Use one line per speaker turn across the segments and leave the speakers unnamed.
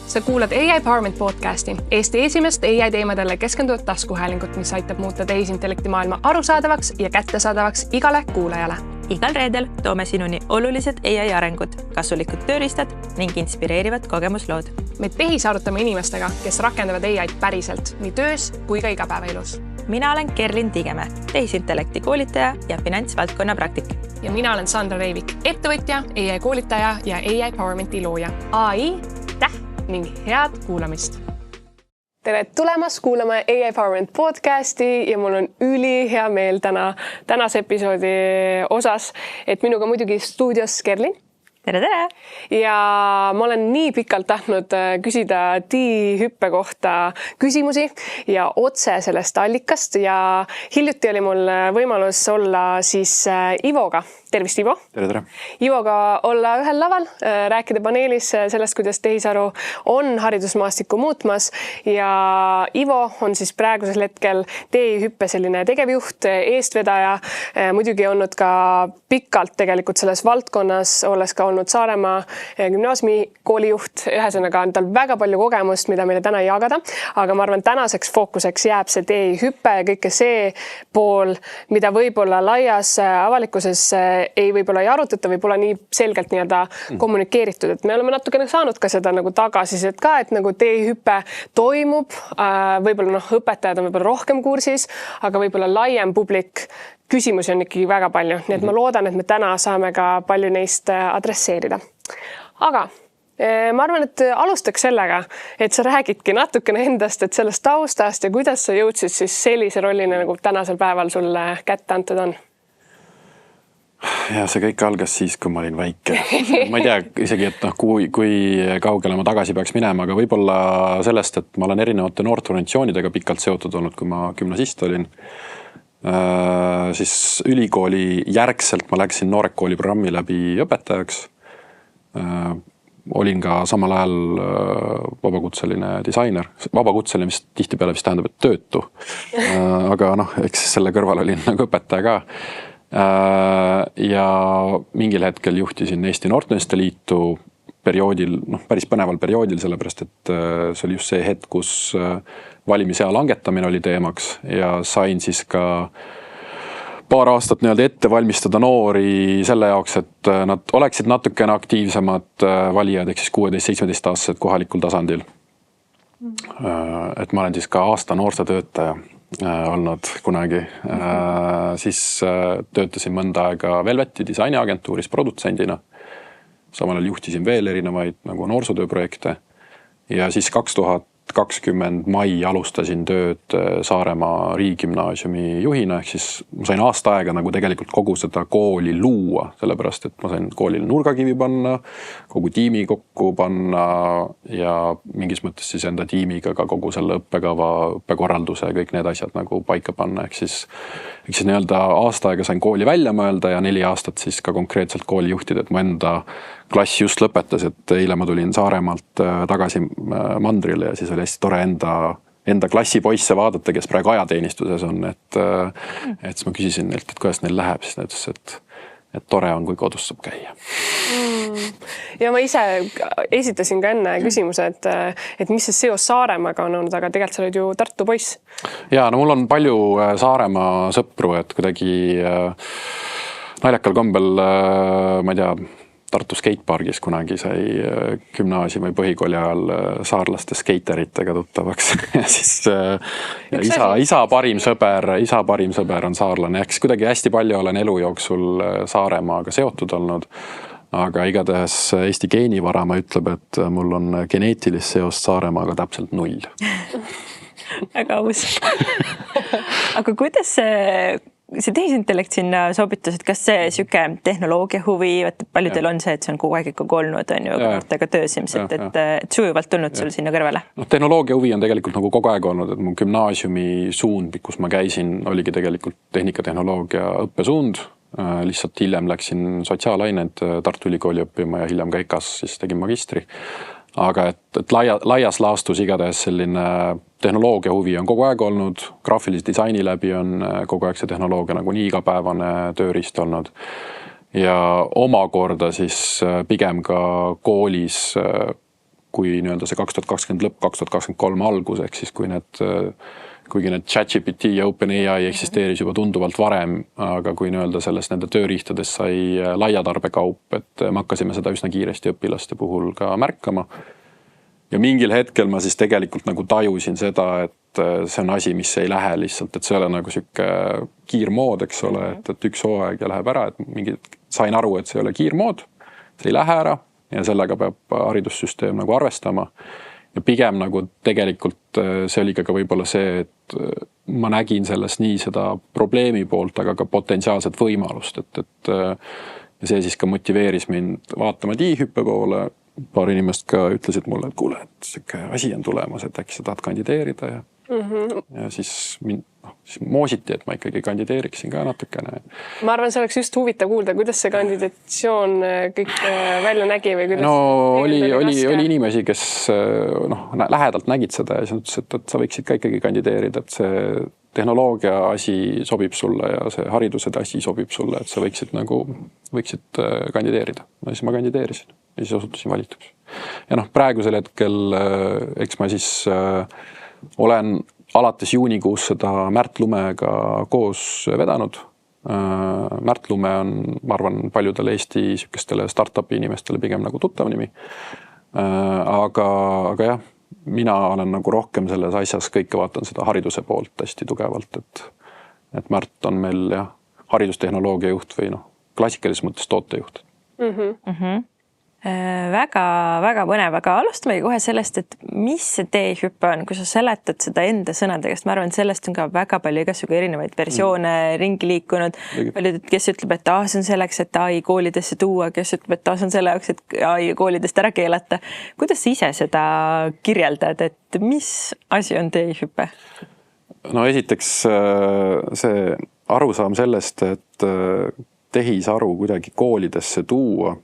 Sa kuulad AI Empowerment podcasti, Eesti esimest AI teemadele keskenduvat taskuhäälingut, mis aitab muuta tehisintellekti maailma arusaadavaks ja kättesaadavaks igale kuulajale.
Igal reedel toome sinuni olulised AI arengud, kasulikud tööriistad ning inspireerivad kogemuslood.
Me tehis arutame inimestega, kes rakendavad AI'd päriselt nii töös kui ka igapäevaelus.
Mina olen Kerlin Tigemäe, tehisintellekti koolitaja ja finantsvaldkonna praktik.
Ja mina olen Sandra Reivik, ettevõtja, AI koolitaja ja AI Empowermenti looja. AI, ning head kuulamist. Tere tulemast kuulama AI Empowerment podcasti ja mul on ülihea meel tänase episoodi osas, et minuga muidugi stuudios Kerlin.
Tere!
Ja ma olen nii pikalt tahtnud küsida tiihüppe kohta küsimusi ja otse sellest allikast ja hiljuti oli mul võimalus olla siis Ivoga. Tervist, Ivo!
Tere!
Ivoga olla ühel laval, rääkida paneelis sellest, kuidas tehisaru on haridusmaastikku muutmas ja Ivo on siis praegusel hetkel tiihüppe selline tegevjuht, eestvedaja, muidugi olnud ka pikalt tegelikult selles valdkonnas, olles ka olnud Saaremaa gümnaasiumi koolijuht. Ühesõnaga on tal väga palju kogemust, mida meile täna jagada, aga ma arvan, tänaseks fookuseks jääb see tiihüppe ja kõike see pool, mida võib-olla laias avalikkuses ei võib-olla ei arutata, võib-olla nii selgelt kommunikeeritud, et me oleme natukene saanud ka seda tagasisidet ka, et tiihüpe toimub, võib-olla õpetajad on võib-olla rohkem kursis, aga võib-olla laiem publik küsimusi on ikkagi väga palju, nii et ma loodan, et me täna saame ka palju neist adresseerida. Aga ma arvan, et alustaks sellega, et sa räägidki natukene endast, et sellest taustast ja kuidas sa jõudsid siis sellise rollina, nagu tänasel päeval sulle kätte antud on?
Ja see kõik algas siis, kui ma olin väike. Ma ei tea isegi, et kui kaugele ma tagasi peaks minema, aga võib-olla sellest, et ma olen erinevate noorteorganisatsioonidega pikalt seotud olnud, kui ma gümnasist olin. Siis ülikooli järgselt ma läksin noorekooli programmi läbi õpetajaks. Olin ka samal ajal vabakutseline disainer. Vabakutseline vist tihtipeale vist tähendab, et töötu. Aga eks selle kõrval olin õpetaja ka. Ja mingil hetkel juhtisin Eesti Noorteühenduste Liitu perioodil, päris põneval perioodil, sellepärast et see oli just see hetk, kus valimisea langetamine oli teemaks ja sain siis ka paar aastat ette valmistada noori selle jaoks, et nad oleksid natukene aktiivsemad valijad, ehk siis 16-17 aastased kohalikul tasandil. Et ma olen siis ka aasta noorsootöötaja olnud kunagi. Siis töötasin mõnda aega Velveti disainiagentuuris produtsendina. Samal ajal juhtisin veel erinevaid noorsootööprojekte. Ja siis 2020 mai alustasin tööd Saaremaa riigigümnaasiumi juhina, ehk siis ma sain aasta aega tegelikult kogu seda kooli luua, sellepärast et ma sain koolil nurgakivi panna, kogu tiimi kokku panna ja mingis mõttes siis enda tiimiga ka kogu selle õppekava, õppekorralduse ja kõik need asjad paika panna, ehk siis aasta aega sain kooli välja mõelda ja 4 aastat siis ka konkreetselt kooli juhtida, et ma enda klass just lõpetas, et eile ma tulin Saaremaalt tagasi mandrile ja siis oli hästi tore enda klassi poisse vaadata, kes praegu ajateenistuses on, et siis ma küsisin neilt, et kuidas neil läheb, siis nad ütles, et tore on, kui kodus saab käia.
Ja ma ise esitasin ka enne küsimuse, et mis see seos Saaremaaga on olnud, aga tegelikult sa oled ju Tartu poiss.
Ja, mul on palju Saaremaa sõpru, et kuidagi naljakal kombel, ma ei tea, Tartu skatepargis kunagi sai gümnaasiumi või põhikooli ajal saarlaste skateritega tuttavaks. Ja siis isa parim sõber on saarlane. Eks kuidagi hästi palju olen elu jooksul Saaremaaga seotud olnud. Aga igatahes Eesti geenivara ütleb, et mul on geneetilist seost Saaremaaga täpselt 0.
Väga aus. Aga kuidas see tehisintellekt sinna sobitus, et kas see süke tehnoloogia huvi, paljudel on see, et see on kogu aeg ikkagi olnud, on ju, aga noortega töös ilmselt, et sujuvalt tulnud sul sinna kõrvale?
Tehnoloogia huvi on tegelikult kogu aeg olnud, et mu gümnaasiumi suund, kus ma käisin, oligi tegelikult tehnikatehnoloogia õppesuund. Lihtsalt hiljem läksin sotsiaalained Tartu Ülikooli õppima ja hiljem ka EKAs siis tegin magistri. Aga et laias laastus igatahes selline tehnoloogia huvi on kogu aeg olnud, graafilise disaini läbi on kogu aeg see tehnoloogia nii igapäevane tööriist olnud. Ja omakorda siis pigem ka koolis kui nii-öelda see 2020 lõpp, 2023 algus, ehk siis kuigi need ChatGPT ja OpenAI eksisteeris juba tunduvalt varem, aga kui nii-öelda sellest nende töörihtades sai laiatarbekaup, et me hakkasime seda üsna kiiresti õpilaste puhul ka märkama. Ja mingil hetkel ma siis tegelikult nagu tajusin seda, et see on asi, mis ei lähe lihtsalt, et see ei ole nagu siuke kiirmood, eks ole, et üks hooaeg ja läheb ära, et sain aru, et see ei ole kiirmood, see ei lähe ära ja sellega peab haridussüsteem nagu arvestama. Ja pigem nagu tegelikult see oli ka võib-olla see, et ma nägin sellest nii seda probleemi poolt, aga ka potentsiaalset võimalust, et see siis ka motiveeris mind vaatama tiihüppe poole. Paar inimest ka ütlesid mulle, et kuule, et siuke asi on tulemas, et äkki sa tahad kandideerida ja siis moositi, et ma ikkagi kandideeriksin ka natukene.
Ma arvan, see oleks just huvitav kuulda, kuidas see kandidatsioon kõik välja nägi või kuidas...
No oli inimesi, kes lähedalt nägid seda ja siis ütles, et sa võiksid ka ikkagi kandideerida, et see tehnoloogia asi sobib sulle ja see hariduse asi sobib sulle, et sa võiksid kandideerida. No siis ma kandideerisin ja siis osutusin valituks. Ja praegusel hetkel, eks ma siis olen alates juunikuus seda Märt Lumega koos vedanud. Märt Lume on, ma arvan, paljudele Eesti sükestele startupi inimestele pigem nagu tuttav nimi. Aga jah, mina olen nagu rohkem selles asjas, kõike vaatan seda hariduse poolt hästi tugevalt, et Märt on meil haridustehnoloogia juht või klassikalises mõttes tootejuht.
Väga põnev, aga alustamegi kohe sellest, et mis see teehüppe on, kui sa seletad seda enda sõnadega, sest ma arvan, et sellest on ka väga palju igasugu erinevaid versioone ringi liikunud. Paljud, kes ütleb, et see on selleks, et AI koolidesse tuua, kes ütleb, et see on selle jaoks, et AI koolidest ära keelata. Kuidas sa ise seda kirjeldad, et mis asi on teehüppe?
No esiteks see arusaam sellest, et tehisaru kuidagi koolidesse tuua,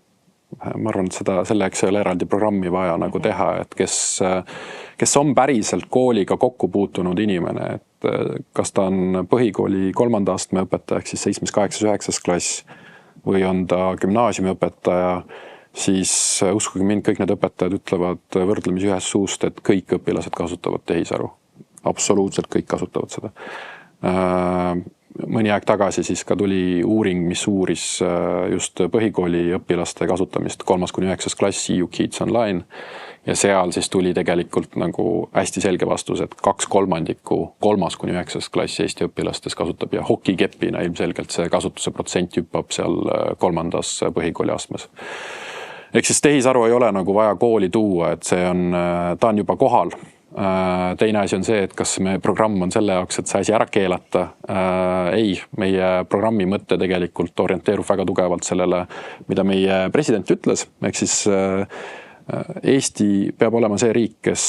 ma arvan, et selleks ei ole eraldi programmi vaja nagu teha, et kes on päriselt kooliga kokku puutunud inimene, et kas ta on põhikooli 3. astme õpetaja, ehk siis 7., 8., 9. klass või on ta gümnaasiumi õpetaja, siis uskuge mind, kõik need õpetajad ütlevad võrdlemisi ühes suust, et kõik õpilased kasutavad tehisaru. Absoluutselt kõik kasutavad seda. Mõni aeg tagasi siis ka tuli uuring, mis uuris just põhikooli õpilaste kasutamist 3.–9. klass EU Kids Online ja seal siis tuli tegelikult nagu hästi selge vastus, et 2/3 3.–9. klass Eesti õpilastes kasutab ja hokikepina ilmselgelt see kasutuse protsent hüppab seal 3. põhikooli astmes. Ehk siis tehisaru ei ole nagu vaja kooli tuua, et ta on juba kohal. Teine asi on see, et kas meie programm on selle jaoks, et see asi ära keelata. Ei, meie programmi mõte tegelikult orienteerub väga tugevalt sellele, mida meie president ütles. Ehk siis Eesti peab olema see riik, kes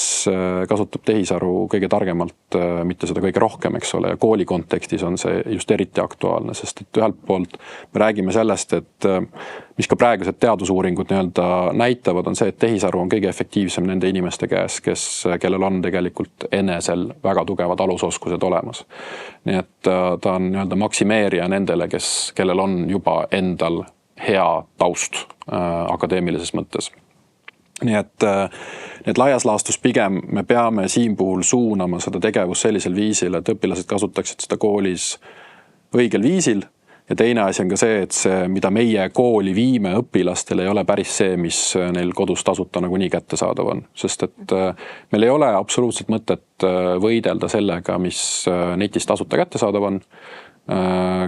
kasutab tehisaru kõige targemalt, mitte seda kõige rohkem, eks ole. Ja kooli kontekstis on see just eriti aktuaalne, sest et ühelt poolt me räägime sellest, et mis ka praegused teadusuuringud näitavad, on see, et tehisaru on kõige efektiivsem nende inimeste käes, kellel on tegelikult enesel väga tugevad alusoskused olemas. Nii et ta on maksimeerija nendele, kellel on juba endal hea taust akadeemilises mõttes. Nii et laias laastus pigem me peame siin puhul suunama seda tegevust sellisel viisil, et õpilased kasutaksid seda koolis õigel viisil. Ja teine asi on ka see, et see, mida meie kooli viime õpilastel, ei ole päris see, mis neil kodus tasuta nagu nii kättesaadav on. Sest et meil ei ole absoluutselt mõtet võidelda sellega, mis netis tasuta kättesaadav on.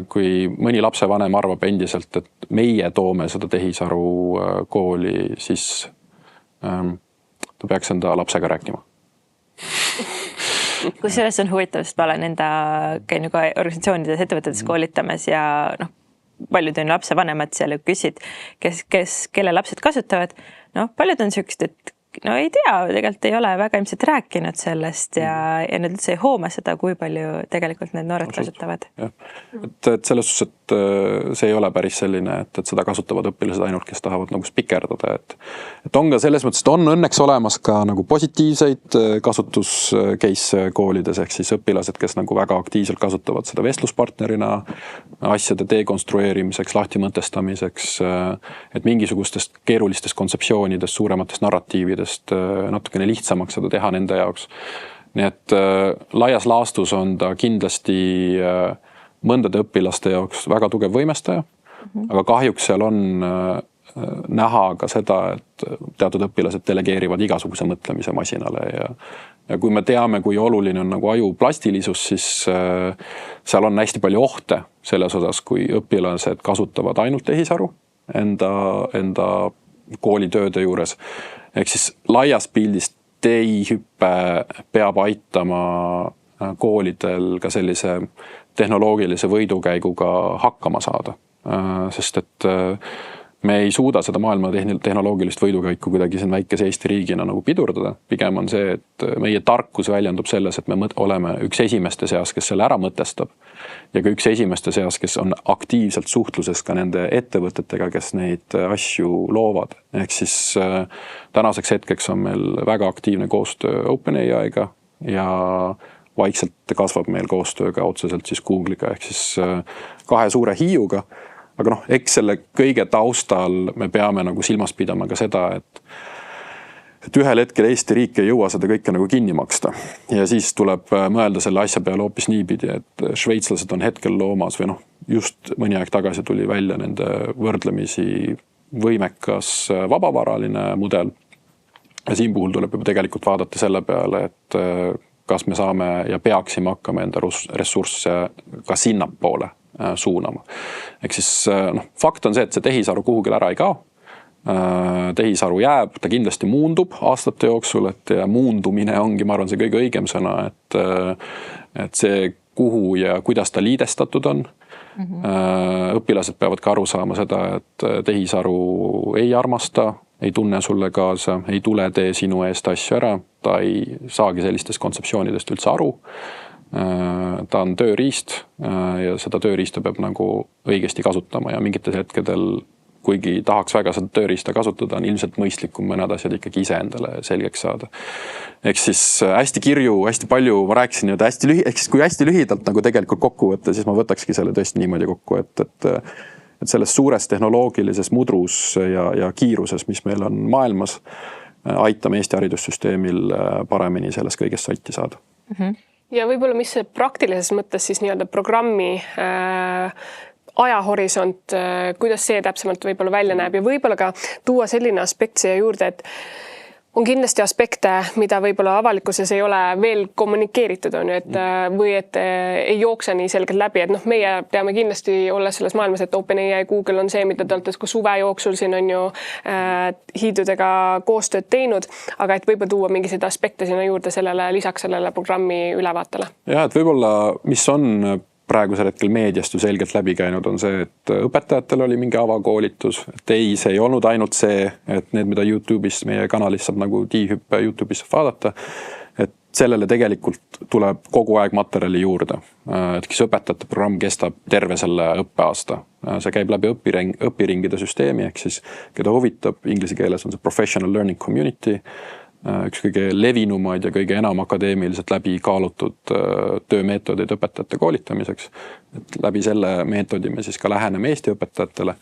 Kui mõni lapsevanem arvab endiselt, et meie toome seda tehisaru kooli, siis ta peaks enda lapsega rääkima.
Kus sellest on huvitav, sest ma olen käin ka organisatsioonides ettevõtetes koolitamas ja paljud on lapsevanemad seal ju küsid, kelle lapsed kasutavad. Paljud on sükst, et ei tea, tegelikult ei ole väga ilmselt rääkinud sellest ja nad üldse ei hooma seda, kui palju tegelikult need noored kasutavad.
Et selles suhtes, et see ei ole päris selline, et seda kasutavad õpilased ainult, kes tahavad nagu spikerdada. Et on ka selles mõttes, et on õnneks olemas ka nagu positiivseid kasutuscase koolides, ehk siis õpilased, kes nagu väga aktiivselt kasutavad seda vestluspartnerina asjade dekonstrueerimiseks, lahtimõtestamiseks, et mingisugustest keerulistest kontseptsioonidest, suurematest narratiividest koolidest natukene lihtsamaks seda teha nende jaoks. Nii et laias laastus on ta kindlasti mõndade õpilaste jaoks väga tugev võimestaja, aga kahjuks seal on näha ka seda, et teatud õpilased delegeerivad igasuguse mõtlemise masinale ja kui me teame, kui oluline on nagu aju plastilisus, siis seal on hästi palju ohte selles osas, kui õpilased kasutavad ainult tehisaru enda koolitööde juures. Ehk siis laias pildis TI-hüppe peab aitama koolidel ka sellise tehnoloogilise võidukäiguga hakkama saada. Sest et me ei suuda seda maailma tehnoloogilist võidukäiku kuidagi siin väikese Eesti riigina nagu pidurdada. Pigem on see, et meie tarkus väljendub selles, et me oleme üks esimeste seas, kes selle ära mõtestab ja ka üks esimeste seas, kes on aktiivselt suhtluses ka nende ettevõtetega, kes neid asju loovad. Ehk siis tänaseks hetkeks on meil väga aktiivne koostöö OpenAI-ga ja vaikselt kasvab meil koostöö ka otseselt siis Google'iga ehk siis kahe suure hiiuga. Aga eks selle kõige taustal me peame nagu silmas pidama ka seda, et ühel hetkel Eesti riik ei jõua seda kõike nagu kinni maksta. Ja siis tuleb mõelda selle asja peale hoopis niipidi, et šveitslased on hetkel loomas või just mõni aeg tagasi tuli välja nende võrdlemisi võimekas vabavaraline mudel. Ja siin puhul tuleb juba tegelikult vaadata selle peale, et kas me saame ja peaksime hakkama enda ressursse ka sinnapoole suunama. Ehk siis fakt on see, et see tehisaru kuhugil ära ei kao. Tehisaru jääb, ta kindlasti muundub aastate jooksul, et muundumine ongi, ma arvan, see kõige õigem sõna, et see kuhu ja kuidas ta liidestatud on. Õpilased peavad ka aru saama seda, et tehisaru ei armasta, ei tunne sulle kaasa, ei tule tee sinu eest asju ära, ta ei saagi sellistest kontseptsioonidest üldse aru. Ta on tööriist ja seda tööriista peab nagu õigesti kasutama ja mingites hetkedel, kuigi tahaks väga seda tööriista kasutada, on ilmselt mõistlikum mõned asjad ikkagi ise endale selgeks saada. Ehk siis hästi kirju, hästi palju, ma rääkisin, ehk siis kui hästi lühidalt nagu tegelikult kokku võtta, siis ma võtakski selle tõesti niimoodi kokku, et selles suures tehnoloogilises mudrus ja kiiruses, mis meil on maailmas, aitame Eesti haridussüsteemil paremini selles kõigest salti saada.
Ja võib-olla mis see praktilises mõttes siis nii-öelda programmi ajahorisont, kuidas see täpsemalt võib-olla välja näeb ja võib-olla ka tuua selline aspekt siia juurde, et on kindlasti aspekte, mida võib-olla avalikkuses ei ole veel kommunikeeritud, või et ei jookse nii selgelt läbi, et meie teame kindlasti olla selles maailmas, et OpenAI Google on see, mida te olete ka suve jooksul siin on ju hiidudega koostööd teinud, aga et võib-olla tuua mingisugused aspekte sinna juurde lisaks sellele programmi ülevaatele.
Ja, et võib-olla, mis on praegusel hetkel meediast ju selgelt läbi käinud, on see, et õpetajatel oli mingi avakoolitus, et ei, see ei olnud ainult see, et need, mida YouTube'is, meie kanalis saab nagu TI-hüppe YouTube'is vaadata, et sellele tegelikult tuleb kogu aeg materjali juurde. Et kes õpetajate programm kestab terve selle õppeaasta. See käib läbi õpiringide süsteemi, ehk siis keda huvitab, inglise keeles on see professional learning community, üks kõige levinumaid ja kõige enam akadeemiliselt läbi kaalutud töömeetodeid õpetajate koolitamiseks. Et läbi selle meetodi me siis ka läheneme Eesti õpetajatele.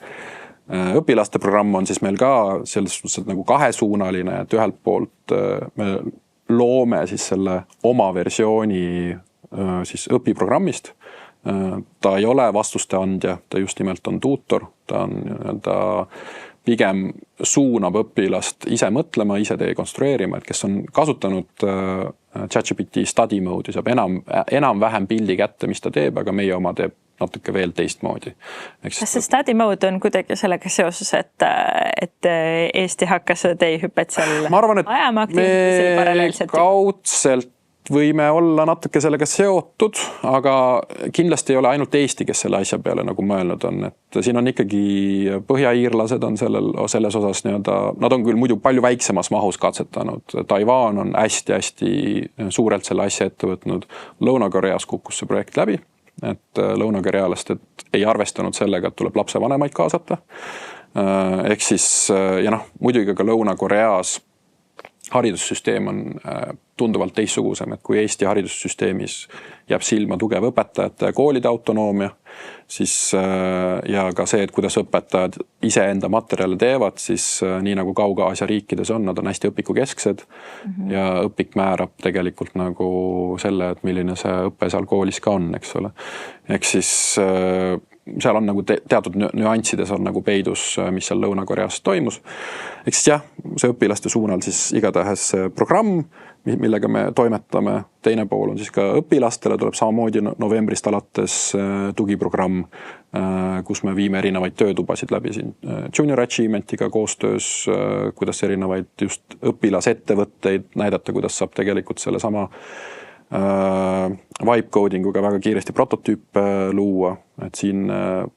Õpilaste programm on siis meil ka selles suhtes nagu kahesuunaline, et ühelt poolt me loome siis selle oma versiooni siis õpiprogrammist. Ta ei ole vastuste andja, ta just nimelt on tuutor, ta on pigem suunab õpilast ise mõtlema, ise dekonstrueerima, et kes on kasutanud ChatGPT study mode'i, saab enam-vähem pildi kätte, mis ta teeb, aga meie oma teeb natuke veel teistmoodi.
Kas see study mode on kuidagi sellega seoses, et Eesti hakkas TI-hüppet seal ajama aktiivselt paralleelselt?
Kaudselt võime olla natuke sellega seotud, aga kindlasti ei ole ainult Eesti, kes selle asja peale nagu mõelnud on, et siin on ikkagi põhjaiirlased on selles osas nad on küll muidu palju väiksemas mahus katsetanud. Taiwan on hästi-hästi suurelt selle asja ette võtnud. Lõuna-Koreas kukkus see projekt läbi, et lõunakorealased ei arvestanud sellega, et tuleb lapsevanemaid kaasata. Ehk siis, ja muidugi ka Lõuna-Koreas haridussüsteem on tunduvalt teistsugusem, et kui Eesti haridussüsteemis jääb silma tugev õpetajate ja koolide autonoomia, siis ja ka see, et kuidas õpetajad iseenda materjale teevad, siis nii nagu Kaug-Aasia riikides on, nad on hästi õpikukesksed ja õpik määrab tegelikult nagu selle, et milline see õpe seal koolis ka on, eks ole. Ehk siis seal on nagu teatud nüanssides on nagu peidus, mis seal Lõuna-Koreas toimus. Ehk siis jah, see õpilaste suunal siis igatahes programm, millega me toimetame. Teine pool on siis ka õpilastele, tuleb samamoodi novembrist alates tugiprogramm, kus me viime erinevaid töötubasid läbi siin Junior Achievementiga koostöös, kuidas erinevaid just õpilasettevõtteid näidata, kuidas saab tegelikult selle sama vibe codinguga väga kiiresti prototüüpe luua, et siin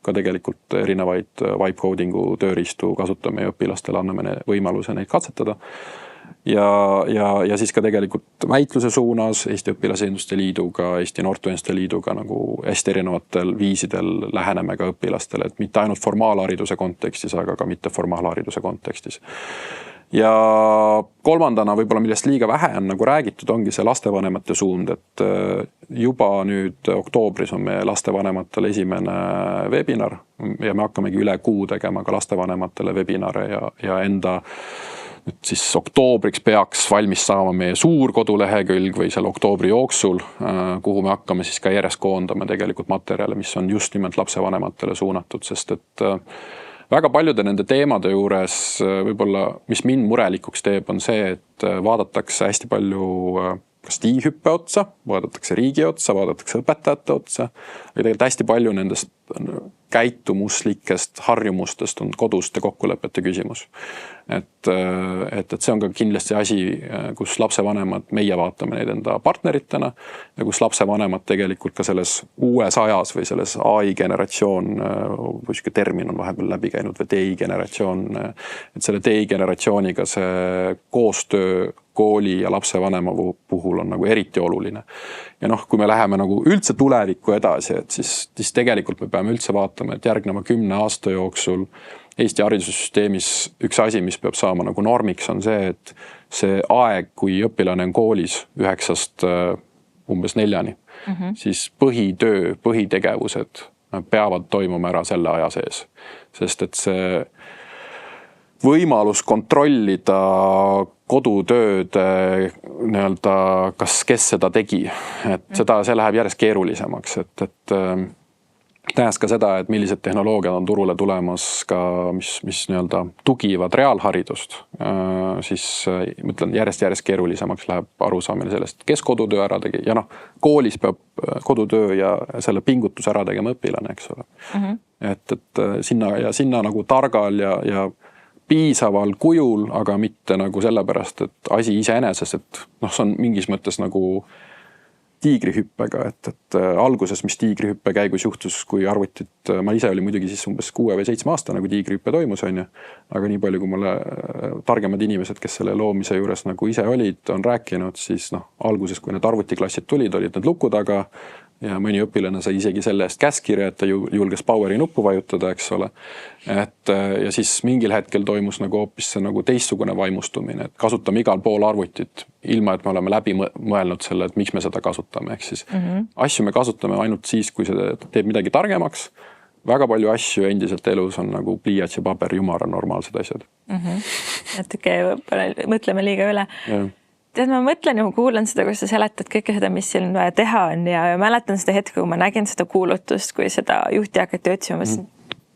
ka tegelikult erinevaid vibe codingu tööriistu kasutame ja õpilastele anname võimaluse neid katsetada. Ja siis ka tegelikult väitluse suunas Eesti Õpilasesinduste Liiduga, Eesti Noorteühenduste Liiduga nagu hästi erinevatel viisidel läheneme ka õpilastele, et mitte ainult formaalhariduse kontekstis, aga ka mitte formaalhariduse kontekstis. Ja kolmandana võib-olla, millest liiga vähe on nagu räägitud, ongi see lastevanemate suund, et juba nüüd oktoobris on meie lastevanematele esimene webinar ja me hakkamegi üle kuu tegema ka lastevanematele webinare ja enda nüüd siis oktoobriks peaks valmis saama meie suur kodulehekülg või seal oktoobri jooksul, kuhu me hakkame siis ka järjest koondama tegelikult materjale, mis on just nimelt lapsevanematele suunatud, sest et väga paljude nende teemade juures võib-olla, mis mind murelikuks teeb, on see, et vaadatakse hästi palju kas tiihüppe otsa, vaadatakse riigi otsa, vaadatakse õpetajate otsa. Ja tegelikult hästi palju nendest käitumuslikest harjumustest on koduste kokkulepete küsimus. Et see on ka kindlasti asi, kus lapsevanemad, meie vaatame neid enda partneritena ja kus lapsevanemad tegelikult ka selles uues ajas või selles AI generatsioon, või siuke termin on vahepeal läbi käinud või TI generatsioon, et selle TI generatsiooniga see koostöö kooli ja lapsevanema puhul on nagu eriti oluline. Ja kui me läheme nagu üldse tulevikku edasi, et siis tegelikult me peame üldse vaatama, et järgneva 10 aasta jooksul Eesti haridussüsteemis üks asi, mis peab saama nagu normiks, on see, et see aeg, kui õpilane on koolis 9-st umbes 4-ni, siis põhitöö, põhitegevused peavad toimuma ära selle aja sees. Sest et see võimalus kontrollida kodutööd nii-öelda, kes seda tegi, et see läheb järjest keerulisemaks, et nähes ka seda, et millised tehnoloogiad on turule tulemas ka, mis nii-öelda tugivad reaalharidust, siis mõtlen, järjest keerulisemaks läheb arusaamine sellest, kes kodutöö ära tegi ja koolis peab kodutöö ja selle pingutus ära tegema õpilane, eks ole. Et sinna nagu targal ja piisaval kujul, aga mitte nagu sellepärast, et asi iseeneses, et see on mingis mõttes nagu tiigrihüppega, et alguses, mis tiigrihüppe käigus juhtus, kui arvutit, ma ise olin muidugi siis umbes 6 või 7 aastane, kui tiigrihüppe toimus, on ju. Aga nii palju, kui mulle targemad inimesed, kes selle loomise juures nagu ise olid, on rääkinud, siis alguses, kui need arvutiklassid tulid, olid need luku taga ja mõni õpilane sai isegi selle eest käskirja, et ta julges poweri nuppu vajutada, eks ole. Ja siis mingil hetkel toimus nagu hoopis see nagu teistsugune vaimustumine, et kasutame igal pool arvutit, ilma et me oleme läbi mõelnud selle, et miks me seda kasutame. Ehk siis asju me kasutame ainult siis, kui see teeb midagi targemaks. Väga palju asju endiselt elus on nagu pliiats ja paber, jumara normaalsed asjad.
Et mõtleme liiga üle. Tead, ma mõtlen ja ma kuulan seda, kus sa seletad kõike seda, mis siin vaja teha on ja mäletan seda hetke, kui ma nägin seda kuulutust, kui seda juhti hakati otsima,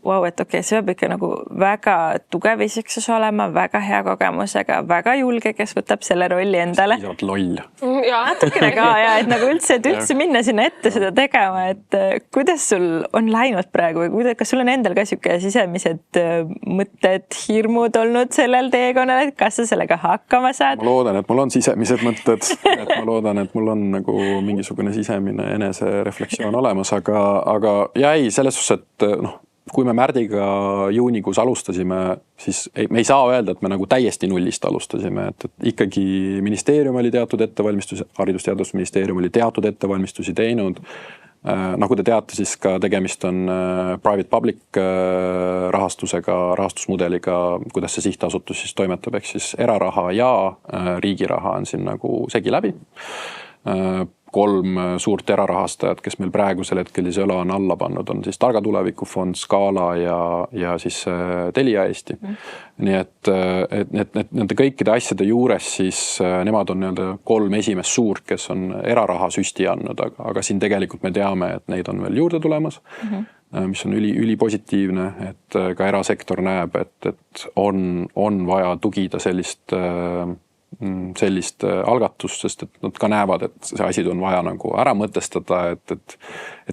wow, et okei, see peab ikka nagu väga tugev isiksus olema, väga hea kogemusega, väga julge, kes võtab selle rolli endale.
Pisavalt loll.
Natukene ka ja, et nagu üldse minna sinna ette seda tegema, et kuidas sul on läinud praegu või kas sul on endal ka siuke sisemised mõtted, hirmud olnud sellel teekonnal, et kas sa sellega hakkama saad?
Ma loodan, et mul on sisemised mõtted, et ma loodan, et mul on nagu mingisugune sisemine enesereflektsioon olemas, aga jäi selles suhtes, et kui me Märdiga juunikuus alustasime, siis me ei saa öelda, et me nagu täiesti nullist alustasime, et ikkagi ministeerium oli teatud ettevalmistusi, Haridus- ja Teadusministeerium oli teatud ettevalmistusi teinud. Nagu te teate, siis ka tegemist on private-public rahastusega, rahastusmudeliga, kuidas see sihtasutus siis toimetab, ehk siis eraraha ja riigi raha on siin nagu segi läbi. 3 suurt erarahastajat, kes meil praegusel hetkel siis õla on alla pannud, on siis Targa Tuleviku Fond, Scala ja siis Telia Eesti. Nii et nende kõikide asjade juures siis nemad on nii-öelda 3 esimest suurt, kes on eraraha süsti andnud, aga siin tegelikult me teame, et neid on veel juurde tulemas, mis on ülipositiivne, et ka erasektor näeb, et on vaja tugida sellist algatust, sest et nad ka näevad, et see asi on vaja nagu ära mõtestada, et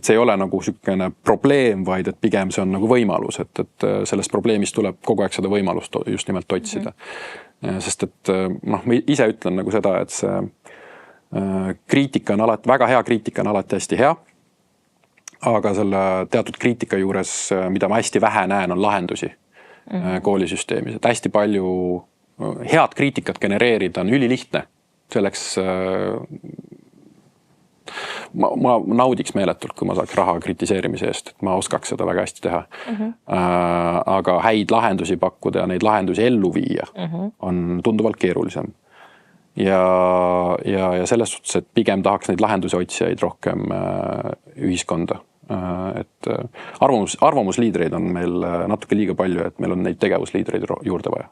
see ei ole nagu sükene probleem, vaid et pigem see on nagu võimalus, et sellest probleemist tuleb kogu aeg seda võimalust just nimelt otsida. Sest et ma ise ütlen nagu seda, et see kriitika on alati, väga hea kriitika on alati hästi hea, aga selle teatud kriitika juures, mida ma hästi vähe näen, on lahendusi koolisüsteemis, et hästi palju head kriitikat genereerida on ülilihtne. Selleks ma naudiks meeletult, kui ma saaks raha kritiseerimise eest, et ma oskaks seda väga hästi teha. Aga häid lahendusi pakkuda ja neid lahendusi ellu viia on tunduvalt keerulisem. Ja selles suhtes, et pigem tahaks neid lahendusi otsijaid rohkem ühiskonda. Et arvamusliidreid on meil natuke liiga palju, et meil on neid tegevusliidreid juurde vaja.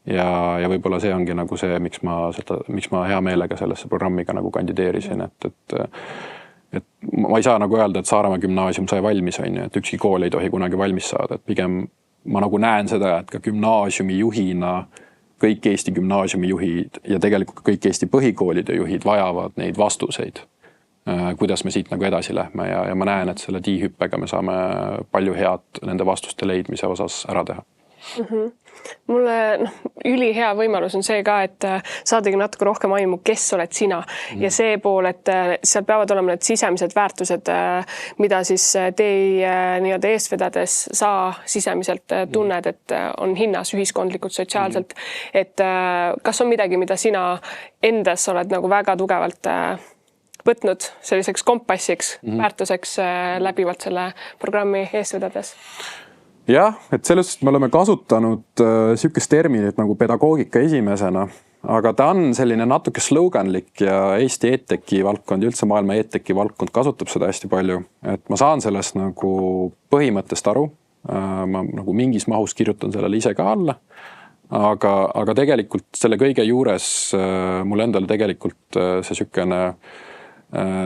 Ja võib-olla see ongi nagu see, miks ma hea meelega sellesse programmiga nagu kandideerisin, et ma ei saa nagu öelda, et Saaremaa gümnaasium sai valmis, et ükski kool ei tohi kunagi valmis saada, et pigem ma nagu näen seda, et ka gümnaasiumi juhina kõik Eesti gümnaasiumi juhid ja tegelikult kõik Eesti põhikoolide juhid vajavad neid vastuseid, kuidas me siit nagu edasi lähme ja ma näen, et selle tiihüppega me saame palju head nende vastuste leidmise osas ära teha.
Mulle ülihea võimalus on see ka, et saadagi natuke rohkem aimu, kes oled sina ja see pool, et seal peavad olema need sisemised väärtused, mida siis nii-öelda eestvedades sa sisemiselt tunned, et on hinnas ühiskondlikult, sotsiaalselt, et kas on midagi, mida sina endas oled nagu väga tugevalt võtnud selliseks kompassiks, väärtuseks läbivalt selle programmi eestvedades?
Jah, et sellest me oleme kasutanud sükest terminit nagu pedagoogika esimesena, aga ta on selline natuke sloganlik ja Eesti EdTechi valdkond ja üldse maailma EdTechi valdkond kasutab seda hästi palju. Et ma saan sellest nagu põhimõttest aru, ma nagu mingis mahus kirjutan sellele ise ka alla, aga tegelikult selle kõige juures mul endal tegelikult see sükene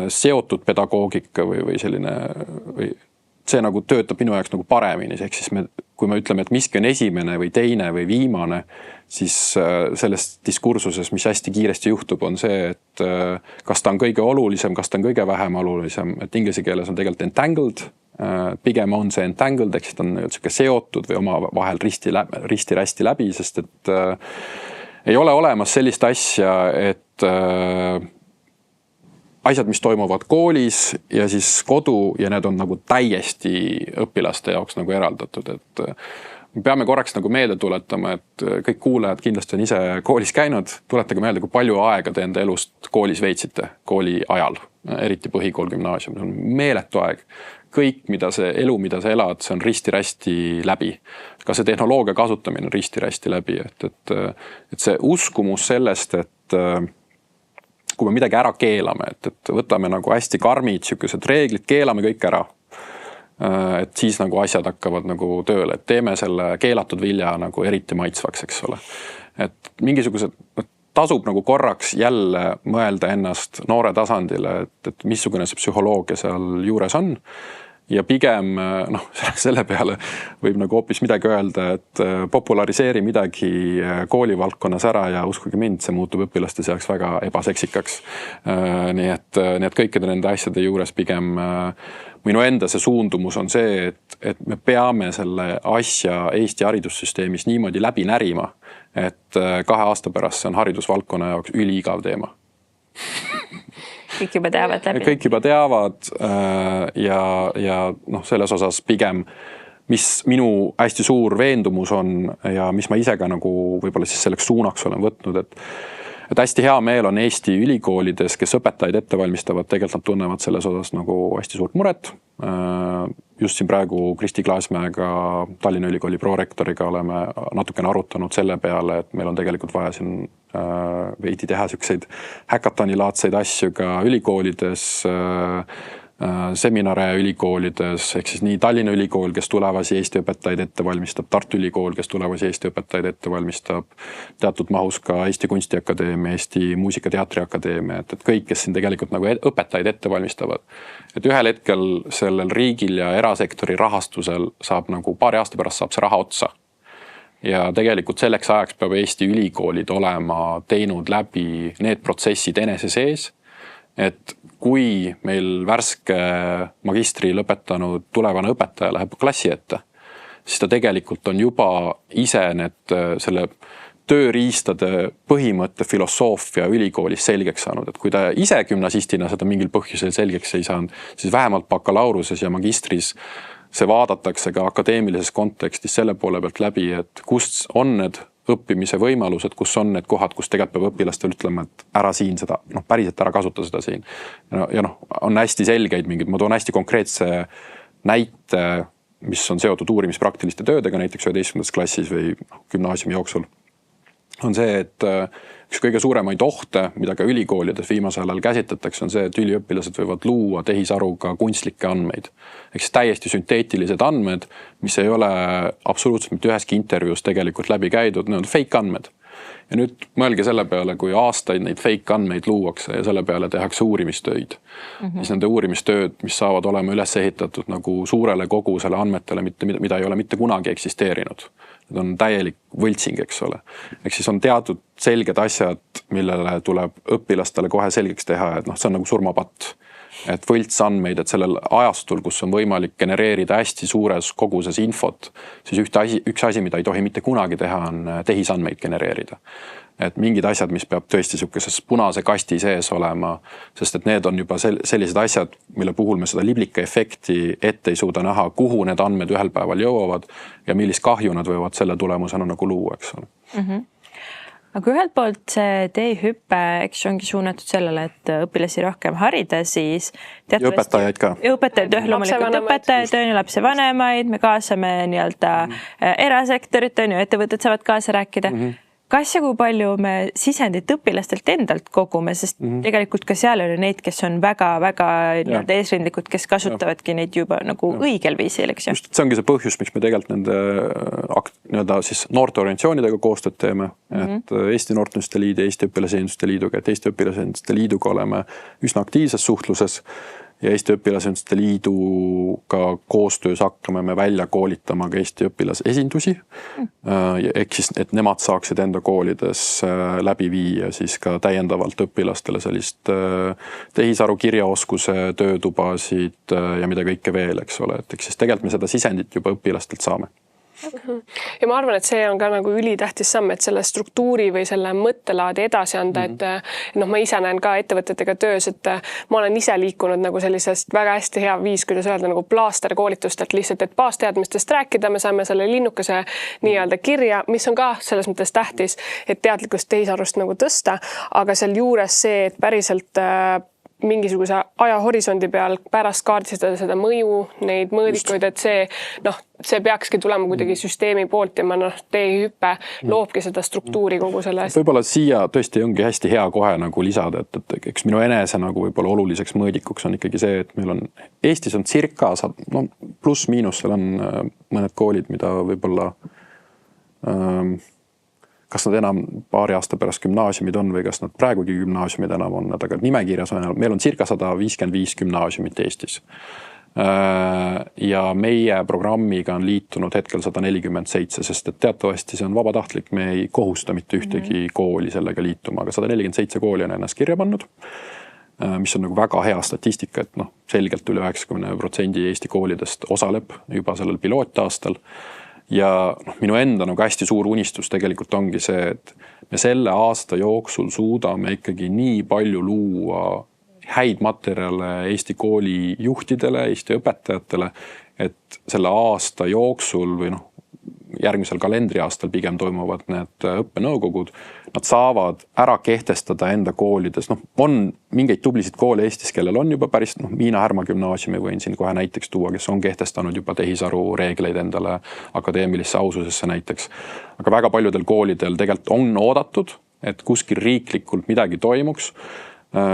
seotud pedagoogika või selline see nagu töötab minu jaoks nagu paremini, ehk siis kui me ütleme, et miski on esimene või teine või viimane, siis selles diskursuses, mis hästi kiiresti juhtub, on see, et kas ta on kõige olulisem, kas ta on kõige vähem olulisem, et inglise keeles on tegelikult entangled, pigem on see entangled, ehk siis ta on seotud või oma vahel risti-rästi läbi, sest et ei ole olemas sellist asja, et asjad, mis toimuvad koolis ja siis kodu ja need on nagu täiesti õpilaste jaoks nagu eraldatud, et me peame korraks nagu meelde tuletama, et kõik kuulajad kindlasti on ise koolis käinud, tuletage meelde, kui palju aega te enda elust koolis veetsite kooli ajal, eriti põhikool, gümnaasium, see on meeletu aeg. Kõik, mida sa elad, see on risti-rästi läbi. Ka see tehnoloogia kasutamine on risti-rästi läbi, et see uskumus sellest, et kui me midagi ära keelame, et võtame nagu hästi karmid sükesed reeglid, keelame kõik ära. Et siis nagu asjad hakkavad nagu tööle, et teeme selle keelatud vilja nagu eriti maitsvaks, eks ole. Et mingisugused tasub nagu korraks jälle mõelda ennast noore tasandile, et missugune see psühholoogia seal juures on. Ja pigem selle peale võib nagu hoopis midagi öelda, et populariseeri midagi koolivaldkonnas ära ja uskuge mind, see muutub õpilaste seaks väga ebaseksikaks. Nii et kõikide nende asjade juures pigem minu enda see suundumus on see, et me peame selle asja Eesti haridussüsteemis niimoodi läbi närima, et 2 aasta pärast see on haridusvaldkonna jaoks üliigav teema.
Kõik juba teavad läbi.
Kõik juba teavad ja selles osas pigem, mis minu hästi suur veendumus on ja mis ma ise ka nagu võib-olla siis selleks suunaks olen võtnud, et hästi hea meel on Eesti ülikoolides, kes õpetajaid ette valmistavad, tegelikult nad tunnevad selles osas nagu hästi suurt muret. Just siin praegu Kristi Klaasmäega, Tallinna Ülikooli prorektoriga oleme natukene arutanud selle peale, et meil on tegelikult vaja siin veidi teha selliseid häkatonilaadseid asju ka ülikoolides, seminare ülikoolides, ehk siis nii Tallinna Ülikool, kes tulevasi Eesti õpetajaid ette valmistab, Tartu Ülikool, kes tulevasi Eesti õpetajaid ette valmistab, teatud mahus ka Eesti Kunstiakadeemia, Eesti Muusika-Teatriakadeemia, et kõik, kes siin tegelikult nagu õpetajaid ette valmistavad. Et ühel hetkel sellel riigil ja erasektori rahastusel saab nagu paari aasta pärast saab see raha otsa. Ja tegelikult selleks ajaks peab Eesti ülikoolid olema teinud läbi need protsessid enese sees, et kui meil värske magistri lõpetanud tulevane õpetaja läheb klassi ette, siis ta tegelikult on juba ise need selle tööriistade põhimõtte filosoofia ülikoolis selgeks saanud, et kui ta ise gümnasistina seda mingil põhjusel selgeks ei saanud, siis vähemalt bakalauruses ja magistris see vaadatakse ka akadeemilises kontekstis selle poole pealt läbi, et kust on need õppimise võimalused, kus on need kohad, kus tegelikult peab õpilastel ütlema, et ära siin seda, päriselt ära kasuta seda siin. Ja on hästi selgeid mingid, ma toon hästi konkreetse näite, mis on seotud uurimispraktiliste töödega, näiteks 11. klassis või gümnaasiumi jooksul, on see, et üks kõige suuremaid ohte, mida ka ülikoolides viimasel ajal käsitletakse, on see, et üliõpilased võivad luua tehisaruga kunstlikke andmeid. Ehk siis täiesti sünteetilised andmed, mis ei ole absoluutselt mitte üheski intervjuus tegelikult läbi käidud, need on fake andmed. Ja nüüd mõelge selle peale, kui aastaid neid fake andmeid luuakse ja selle peale tehakse uurimistöid. Siis nende uurimistööd, mis saavad olema üles ehitatud nagu suurele kogusele andmetele, mida ei ole mitte kunagi eksisteerinud. Need on täielik võltsing, eks ole. Ehk siis on teatud selged asjad, millele tuleb õpilastele kohe selgeks teha, et see on nagu surmapatt. Et võltsandmeid, et sellel ajastul, kus on võimalik genereerida hästi suures koguses infot, siis üks asi, mida ei tohi mitte kunagi teha, on tehisandmeid genereerida. Et mingid asjad, mis peab tõesti sellises punase kasti sees olema, sest et need on juba sellised asjad, mille puhul me seda liblika efekti ette ei suuda näha, kuhu need andmed ühel päeval jõuavad ja millist kahju nad võivad selle tulemusena nagu luua, eks ole.
Aga ühelt poolt see teehüppe, eks ongi suunatud sellele, et õpilasi rohkem harida, siis
ja õpetajaid ka.
Ja õpetajaid, loomulikult õpetajaid, lapsevanemaid, me kaasame nii-öelda erasektorit, ettevõtted saavad kaasa rääkida. Kas ja kui palju me sisendit õpilastelt endalt kogume, sest tegelikult ka seal oli neid, kes on väga-väga eesrindlikud, kes kasutavadki neid juba nagu õigel viisil, eks ju?
Just, see ongi see põhjus, miks me tegelikult nende siis noorteorganisatsioonidega koostööd teeme, et Eesti Noorteühenduste Liidu ja Eesti Õpilasesinduste Liiduga, et Eesti Õpilasesinduste Liiduga oleme üsna aktiivses suhtluses ja Eesti Õpilasesinduste Liiduga koostöös hakkame me välja koolitama ka Eesti õpilasesindusi. Ehk siis, et nemad saaksid enda koolides läbi viia siis ka täiendavalt õpilastele sellist tehisaru kirjaoskuse töötubasid ja mida kõike veel, eks ole. Et siis tegelikult me seda sisendit juba õpilastelt saame.
Ja ma arvan, et see on ka nagu ülitähtis samm, et selle struktuuri või selle mõttelaadi edasi anda, et ma ise näen ka ettevõtetega töös, et ma olen ise liikunud nagu sellisest väga hästi hea viis, kuidas öelda, nagu plaasterkoolitust, et lihtsalt, et baasteadmistest rääkida, me saame selle linnukese nii-öelda kirja, mis on ka selles mõttes tähtis, et teadlikkust tehisarust nagu tõsta, aga seal juures see, et päriselt mingisuguse ajahorisondi peal pärast kaardistada seda mõju, neid mõõdikuid, et see peakski tulema kuidagi süsteemi poolt ja teehüppe loobki seda struktuuri kogu selle asja.
Võib-olla siia tõesti ongi hästi hea kohe nagu lisada, et eks minu enese nagu võib-olla oluliseks mõõdikuks on ikkagi see, et meil on Eestis on circa, pluss miinus, seal on mõned koolid, mida võib-olla kas nad enam paari aasta pärast gümnaasiumid on või kas nad praegugi gümnaasiumid enam on, aga nimekirjas on, meil on circa 155 gümnaasiumit Eestis. Ja meie programmiga on liitunud hetkel 147, sest et teatavasti see on vabatahtlik, me ei kohusta mitte ühtegi kooli sellega liituma, aga 147 kooli on ennast kirja pannud, mis on nagu väga hea statistika, et selgelt üle 90% Eesti koolidest osaleb juba sellel pilootaastal. Ja minu enda nagu hästi suur unistus tegelikult ongi see, et me selle aasta jooksul suudame ikkagi nii palju luua häid materjale Eesti kooli juhtidele, Eesti õpetajatele, et selle aasta jooksul või järgmisel kalendriaastal pigem toimuvad need õppenõukogud, nad saavad ära kehtestada enda koolides. On mingeid tublisid koole Eestis, kellel on juba päris, Miina Härma gümnaasiumi võin siin kohe näiteks tuua, kes on kehtestanud juba tehisaru reegleid endale akadeemilisse aususesse näiteks. Aga väga paljudel koolidel tegelikult on oodatud, et kuskil riiklikult midagi toimuks.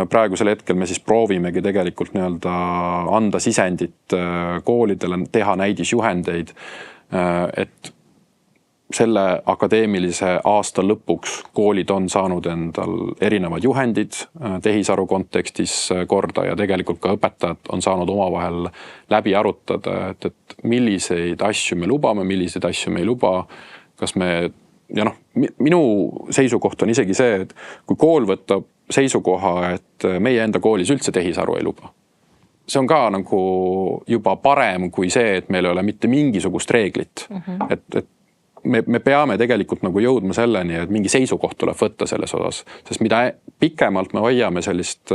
Praegusel hetkel me siis proovimegi tegelikult anda sisendit koolidele, teha näidisjuhendeid, et selle akadeemilise aasta lõpuks koolid on saanud endal erinevad juhendid tehisaru kontekstis korda ja tegelikult ka õpetajad on saanud omavahel läbi arutada, et milliseid asju me lubame, milliseid asju me ei luba, kas me minu seisukoht on isegi see, et kui kool võtab seisukoha, et meie enda koolis üldse tehisaru ei luba. See on ka nagu juba parem kui see, et meil ei ole mitte mingisugust reeglit. Et me peame tegelikult nagu jõudma selleni, et mingi seisukoht tuleb võtta selles osas, sest mida pikemalt me hoiame sellist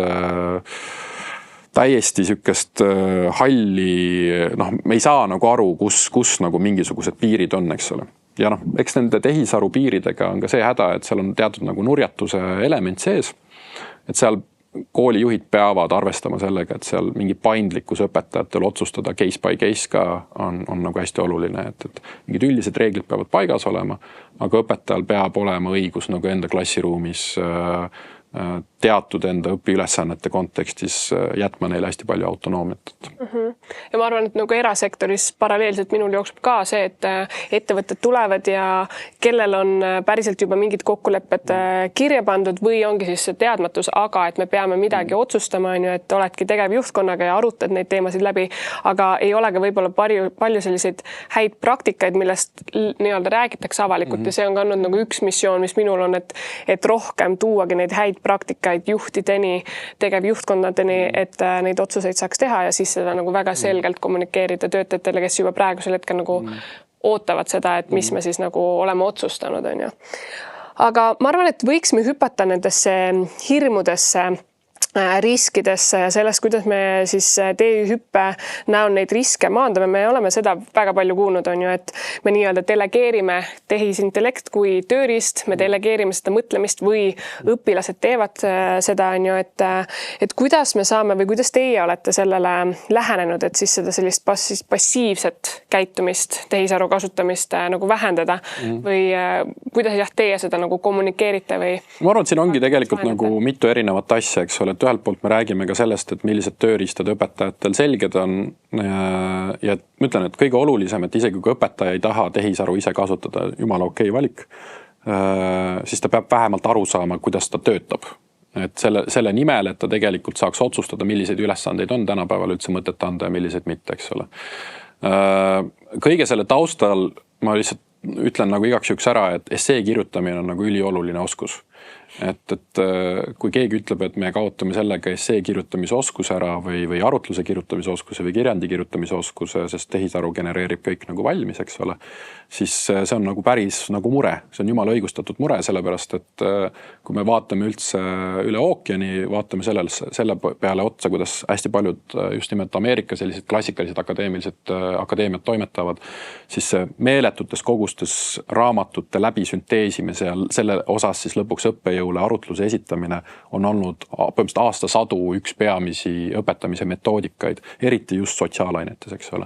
täiesti sükest halli, me ei saa nagu aru, kus nagu mingisugused piirid on, eks ole. Ja eks nende tehisaru piiridega on ka see häda, et seal on teatud nagu nurjatuse element sees, et seal koolijuhid peavad arvestama sellega, et seal mingi paindlikkus õpetajatel otsustada case by case ka on nagu hästi oluline, et mingid üldised reeglid peavad paigas olema, aga õpetajal peab olema õigus nagu enda klassiruumis teatud enda õpiülesannete kontekstis jätma neile hästi palju autonoomiat.
Ja ma arvan, et nagu erasektoris paralleelselt minul jookseb ka see, et ettevõtted tulevad ja kellel on päriselt juba mingid kokkulepped kirja pandud või ongi siis see teadmatus, aga et me peame midagi otsustama, et oledki tegevjuhtkonnaga ja arutad neid teemasid läbi, aga ei ole ka võib-olla palju selliseid häid praktikaid, millest nii-öelda räägitakse avalikult ja see on ka olnud nagu üks missioon, mis minul on, et rohkem tuuagi neid häid praktikaid juhtideni, tegevjuhtkonnadeni, et neid otsuseid saaks teha ja siis seda nagu väga selgelt kommunikeerida töötajatele, kes juba praegusel hetkel nagu ootavad seda, et mis me siis nagu oleme otsustanud, on ju. Aga ma arvan, et võiksime hüpata nendesse hirmudesse, riskidesse ja sellest, kuidas me siis TÜ-hüppe näol neid riske maandame. Me oleme seda väga palju kuulnud, on ju, et me nii-öelda delegeerime tehisintellekt kui tööriist, me delegeerime seda mõtlemist või õpilased teevad seda, on ju, et kuidas me saame või kuidas teie olete sellele lähenenud, et siis seda sellist passiivset käitumist, tehisaru kasutamist nagu vähendada või kuidas teie seda nagu kommunikeerite või?
Ma arvan, et siin ongi tegelikult nagu mitu erinevat asja, eks ole, et ühelt poolt me räägime ka sellest, et millised tööriistad õpetajatel selged on ja ma ütlen, et kõige olulisem, et isegi kui õpetaja ei taha tehisaru ise kasutada, jumala okei valik, siis ta peab vähemalt aru saama, kuidas ta töötab. Et selle nimel, et ta tegelikult saaks otsustada, milliseid ülesandeid on tänapäeval üldse mõtet anda ja milliseid mitte, eks ole. Kõige selle taustal ma lihtsalt ütlen nagu igaks juhuks ära, et essee kirjutamine on nagu ülioluline oskus. Et kui keegi ütleb, et me kaotame sellega essee kirjutamise oskuse ära või arutluse kirjutamise oskuse või kirjandi kirjutamise oskuse, sest tehisaru genereerib kõik nagu valmis, eks ole, siis see on nagu päris nagu mure. See on jumala õigustatud mure, sellepärast, et kui me vaatame üldse üle ookeani, vaatame selle peale otsa, kuidas hästi paljud just nimelt Ameerika sellised klassikalised akadeemiad toimetavad, siis meeletutes kogustes raamatute läbisünteesimise ja selle osas siis lõpuks õppejõule arutluse esitamine on olnud põhimõtteliselt aastasadu üks peamisi õpetamise metoodikaid, eriti just sotsiaalainetes, eks ole.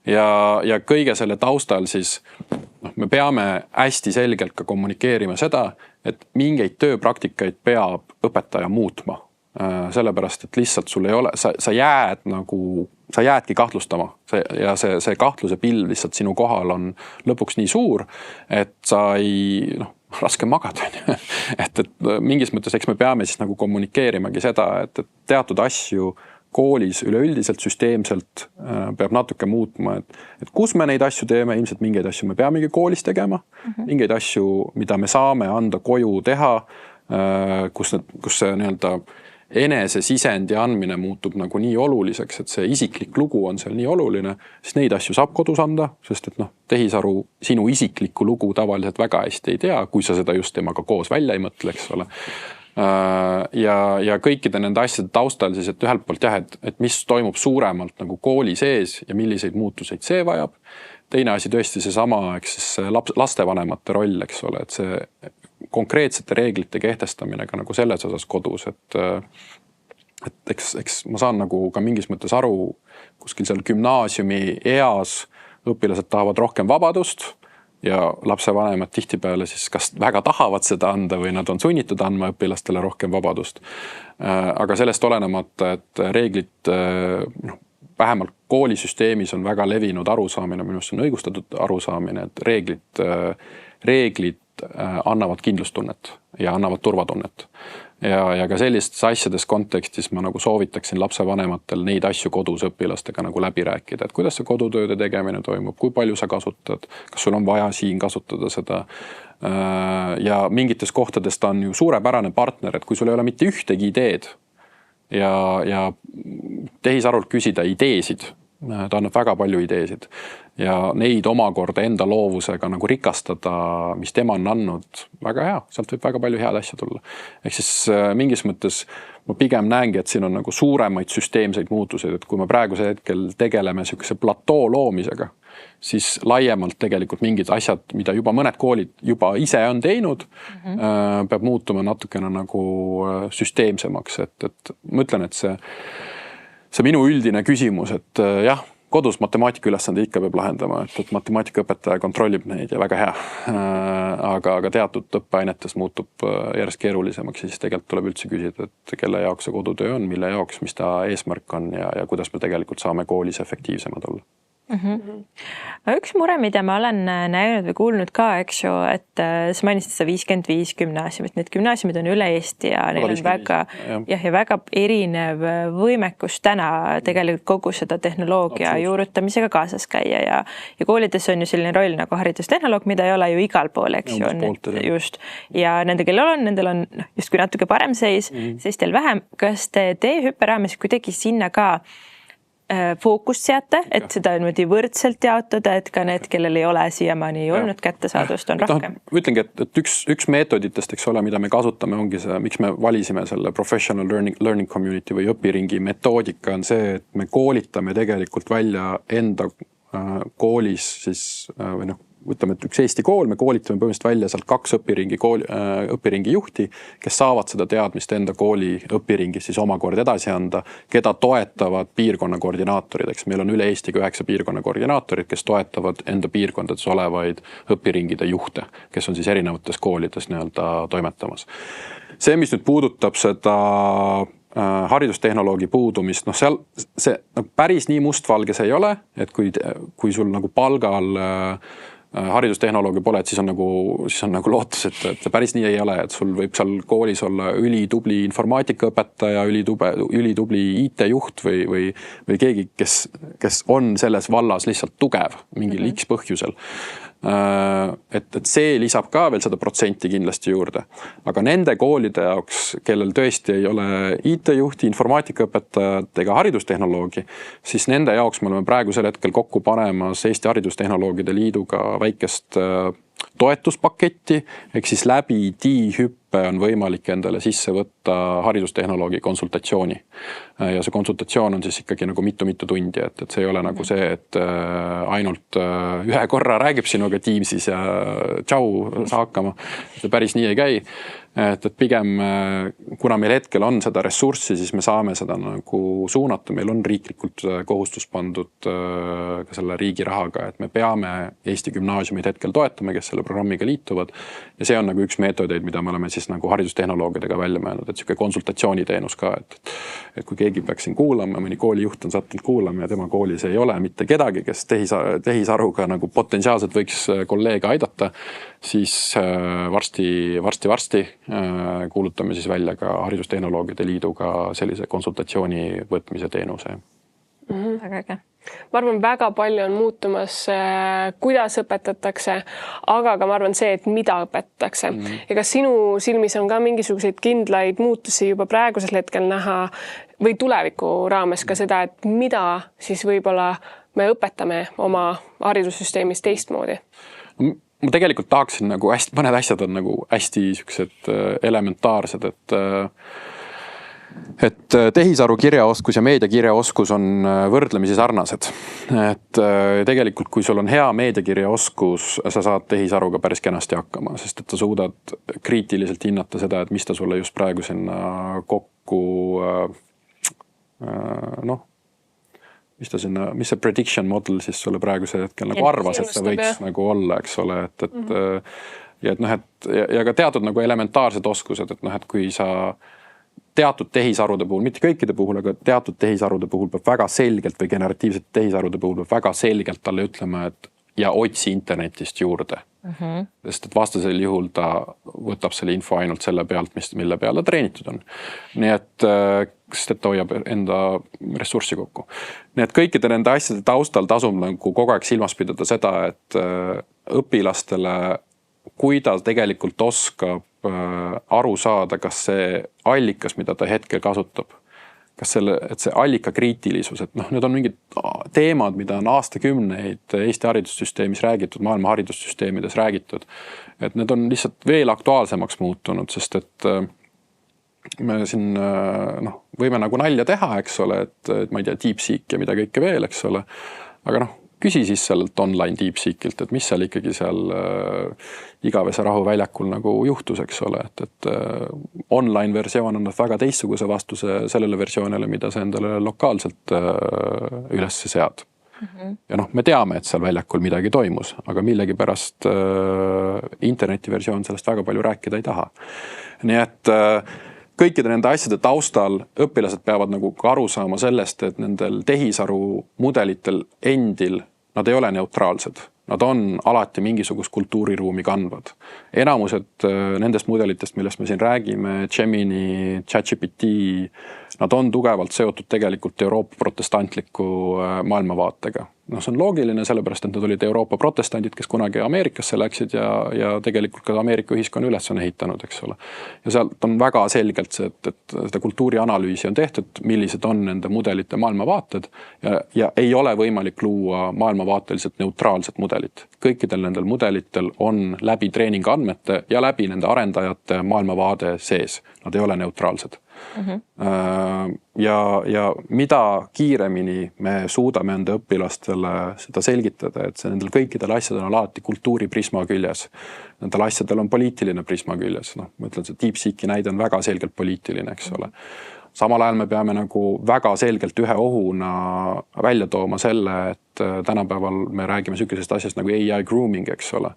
Ja kõige selle taustal siis me peame hästi selgelt ka kommunikeerima seda, et mingeid tööpraktikaid peab õpetaja muutma. Sellepärast, et lihtsalt sul ei ole, sa jäädki kahtlustama ja see kahtluse pilv lihtsalt sinu kohal on lõpuks nii suur, et sa ei raske magada. et mingis mõttes eks me peame siis nagu kommunikeerimagi seda, et teatud asju koolis üleüldiselt süsteemselt peab natuke muutma, et kus me neid asju teeme, ilmselt mingeid asju me peamegi koolis tegema, mingeid asju, mida me saame anda koju teha, kus see nii-öelda enese sisendi andmine muutub nagu nii oluliseks, et see isiklik lugu on seal nii oluline, siis neid asju saab kodus anda, sest et tehisaru sinu isiklikku lugu tavaliselt väga hästi ei tea, kui sa seda just temaga koos välja ei mõtle, eks ole. Ja kõikide nende asjade taustal siis, et ühelt poolt jah, et mis toimub suuremalt nagu kooli sees ja milliseid muutuseid see vajab. teine asi tõesti seesama, eks siis lastevanemate roll, eks ole, et see konkreetsete reeglite kehtestamine ka nagu selles osas kodus, et eks ma saan nagu ka mingis mõttes aru, kuskil seal gümnaasiumi eas õpilased tahavad rohkem vabadust ja lapsevanemad tihtipeale siis kas väga tahavad seda anda või nad on sunnitud andma õpilastele rohkem vabadust. Aga sellest olenemata, et reeglid, vähemalt koolisüsteemis on väga levinud arusaamine, minu arust on õigustatud arusaamine, et reeglid annavad kindlustunnet ja annavad turvatunnet. Ja ka sellistes asjades kontekstis ma nagu soovitaksin lapsevanematel neid asju kodus õpilastega nagu läbi rääkida, et kuidas see kodutööde tegemine toimub, kui palju sa kasutad, kas sul on vaja siin kasutada seda. Ja mingites kohtades ta on ju suurepärane partner, et kui sul ei ole mitte ühtegi ideed ja tehisarult küsida ideesid, ta annab väga palju ideesid ja neid omakorda enda loovusega nagu rikastada, mis tema on andnud, väga hea, sealt võib väga palju head asja tulla. Ehk siis mingis mõttes ma pigem näengi, et siin on nagu suuremaid süsteemseid muutuseid, et kui me praeguse hetkel tegeleme sihukese platoo loomisega, siis laiemalt tegelikult mingid asjad, mida juba mõned koolid juba ise on teinud, peab muutuma natukene nagu süsteemsemaks, et ma ütlen, et see minu üldine küsimus, et jah, kodus matemaatika ülesande ikka peab lahendama, et matemaatikaõpetaja kontrollib neid ja väga hea. Aga teatud õppeainetes muutub järjest keerulisemaks ja siis tegelikult tuleb üldse küsida, et kelle jaoks see kodutöö on, mille jaoks, mis ta eesmärk on ja kuidas me tegelikult saame koolis efektiivsemad olla.
Üks mure, mida ma olen näinud või kuulnud ka, eks ju, et sa mainisid seda 55 gümnaasiumit, need gümnaasiumid on üle Eesti ja neil on väga erinev võimekus täna tegelikult kogu seda tehnoloogia juurutamisega kaasas käia ja koolides on ju selline roll nagu haridustehnoloog, mida ei ole ju igal pool, eks ju, just. Ja nende, kellel on, nendel on justkui natuke parem seis, siis teil vähem. Kas te hüppe raames kuidagi sinna ka fookust seate, et seda niimoodi võrdselt jaotada, et ka need, kellel ei ole siiamaani olnud kättesaadust, on rohkem?
Ütlengi, et üks meetoditest, eks ole, mida me kasutame, ongi see, miks me valisime selle professional learning community või õpiringi metoodika on see, et me koolitame tegelikult välja enda koolis siis, või võtame, et üks Eesti kool, me koolitame põhimõtteliselt välja sealt 2 õpiringi juhti, kes saavad seda teadmist enda kooli õpiringis siis omakorda edasi anda, keda toetavad piirkonna koordinaatorid, eks meil on üle Eesti 9 piirkonna koordinaatorid, kes toetavad enda piirkondades olevaid õpiringide juhte, kes on siis erinevates koolides toimetamas. See, mis nüüd puudutab seda haridustehnoloogi puudumist, seal see päris nii mustvalge see ei ole, et kui sul nagu palgal haridustehnoloogi pole, et siis on nagu lootus, et see päris nii ei ole, et sul võib seal koolis olla ülitubli informaatikaõpetaja, ülitubli IT-juht või keegi, kes on selles vallas lihtsalt tugev mingil X põhjusel. Et see lisab ka veel 100% kindlasti juurde. Aga nende koolide jaoks, kellel tõesti ei ole IT-juhti, informaatikaõpetajad ega haridustehnoloogi, siis nende jaoks me oleme praegusel hetkel kokku panemas Eesti Haridustehnoloogide Liiduga väikest toetuspaketti, ehk siis läbi DiHüppe on võimalik endale sisse võtta haridustehnoloogi konsultatsiooni. Ja see konsultatsioon on siis ikkagi nagu mitu tundi, et see ei ole nagu see, et ainult ühe korra räägib sinuga Teamsis ja tšau, saa hakkama. See päris nii ei käi. Et pigem, kuna meil hetkel on seda ressurssi, siis me saame seda nagu suunata. Meil on riiklikult kohustus pandud ka selle riigi rahaga, et me peame Eesti gümnaasiumid hetkel toetama, kes selle programmiga liituvad. Ja see on nagu üks meetodeid, mida me oleme siis nagu haridustehnoloogidega välja mõelnud, et siuke konsultatsiooniteenus ka, et kui keegi peaks siin kuulama, mõni koolijuht on sattunud kuulama ja tema koolis ei ole mitte kedagi, kes tehisaruga nagu potentsiaalselt võiks kolleege aidata, siis varsti kuulutame siis välja ka Haridustehnoloogide Liiduga sellise konsultatsiooni võtmise teenuse.
Väga äge.
Ma arvan, väga palju on muutumas, kuidas õpetatakse, aga ka ma arvan see, et mida õpetatakse. Ja kas sinu silmis on ka mingisuguseid kindlaid muutusi juba praegusel hetkel näha või tuleviku raames ka seda, et mida siis võib-olla me õpetame oma haridussüsteemis teistmoodi?
Ma tegelikult tahaksin mõned asjad on nagu hästi siuksed elementaarsed, et et tehisaru kirjaoskus ja meediakirjaoskus on võrdlemisi sarnased. Et tegelikult, kui sul on hea meediakirjaoskus, sa saad tehisaruga päris kenasti hakkama, sest et sa suudad kriitiliselt hinnata seda, et mis ta sulle just praegu sinna kokku, mis see prediction model siis sulle praegusel hetkel nagu arvas, et see võiks nagu olla, eks ole, ja ka teatud nagu elementaarsed oskused, et kui sa teatud tehisarude puhul, mitte kõikide puhul, aga teatud tehisarude puhul peab väga selgelt või generatiivsete tehisarude puhul peab väga selgelt talle ütlema, et ja otsi internetist juurde. Sest et vastasel juhul ta võtab selle info ainult selle pealt, mille peale treenitud on. Nii et, sest et ta hoiab enda ressurssi kokku. Nii et kõikide nende asjade taustal tasub nagu kogu aeg silmas pidada seda, et õpilastele, kui ta tegelikult oskab aru saada, kas see allikas, mida ta hetkel kasutab, et see allika kriitilisus, et need on mingid teemad, mida on aastakümneid Eesti haridussüsteemis räägitud, maailma haridussüsteemides räägitud, et need on lihtsalt veel aktuaalsemaks muutunud, sest et me siin võime nagu nalja teha, eks ole, et ma ei tea, DeepSeek ja mida kõike veel, eks ole, aga küsi siis sellelt online DeepSeekilt, et mis seal ikkagi seal igavese rahuväljakul nagu juhtus, eks ole, et online versioon on väga teistsuguse vastuse sellele versioonile, mida sa endale lokaalselt üles sead. Ja me teame, et seal väljakul midagi toimus, aga millegipärast internetiversioon sellest väga palju rääkida ei taha. Nii et kõikide nende asjade taustal õpilased peavad nagu aru saama sellest, et nendel tehisaru mudelitel endil nad ei ole neutraalsed. Nad on alati mingisugust kultuuriruumi kandvad. Enamused nendest mudelitest, millest me siin räägime, Gemini, ChatGPT, nad on tugevalt seotud tegelikult Euroopa protestantliku maailmavaatega. See on loogiline, sellepärast, et nad olid Euroopa protestandid, kes kunagi Ameerikasse läksid ja tegelikult ka Ameerika ühiskonna üles on ehitanud, eks ole. Ja sealt on väga selgelt see, et seda kultuurianalüüsi on tehtud, millised on nende mudelite maailmavaated ja ei ole võimalik luua maailmavaateliselt neutraalset mudelit. Kõikidel nendel mudelitel on läbi treeningandmete ja läbi nende arendajate maailmavaade sees. Nad ei ole neutraalsed. Ja mida kiiremini me suudame enda õpilastele seda selgitada, et see nendel kõikidel asjadel on alati kultuuriprisma küljes. Nendel asjadel on poliitiline prisma küljes. Ma ütlen, see DeepSeeki näide on väga selgelt poliitiline, eks ole. Samal ajal me peame nagu väga selgelt ühe ohuna välja tooma selle, et tänapäeval me räägime sellisest asjast nagu AI grooming, eks ole.